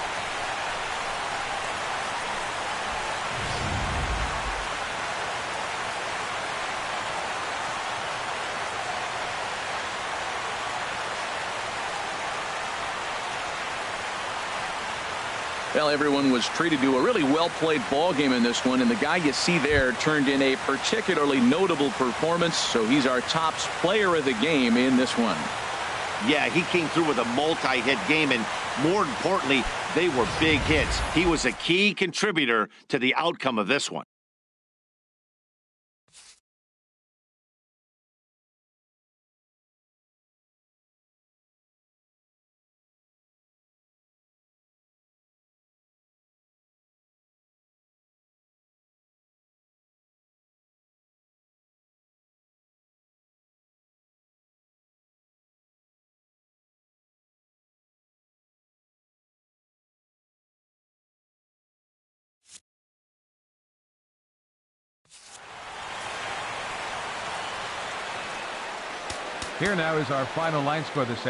Well, everyone was treated to a really well-played ball game in this one, and the guy you see there turned in a particularly notable performance, so he's our top player of the game in this one. Yeah, he came through with a multi-hit game, and more importantly, they were big hits. He was a key contributor to the outcome of this one. Here now is our final line score this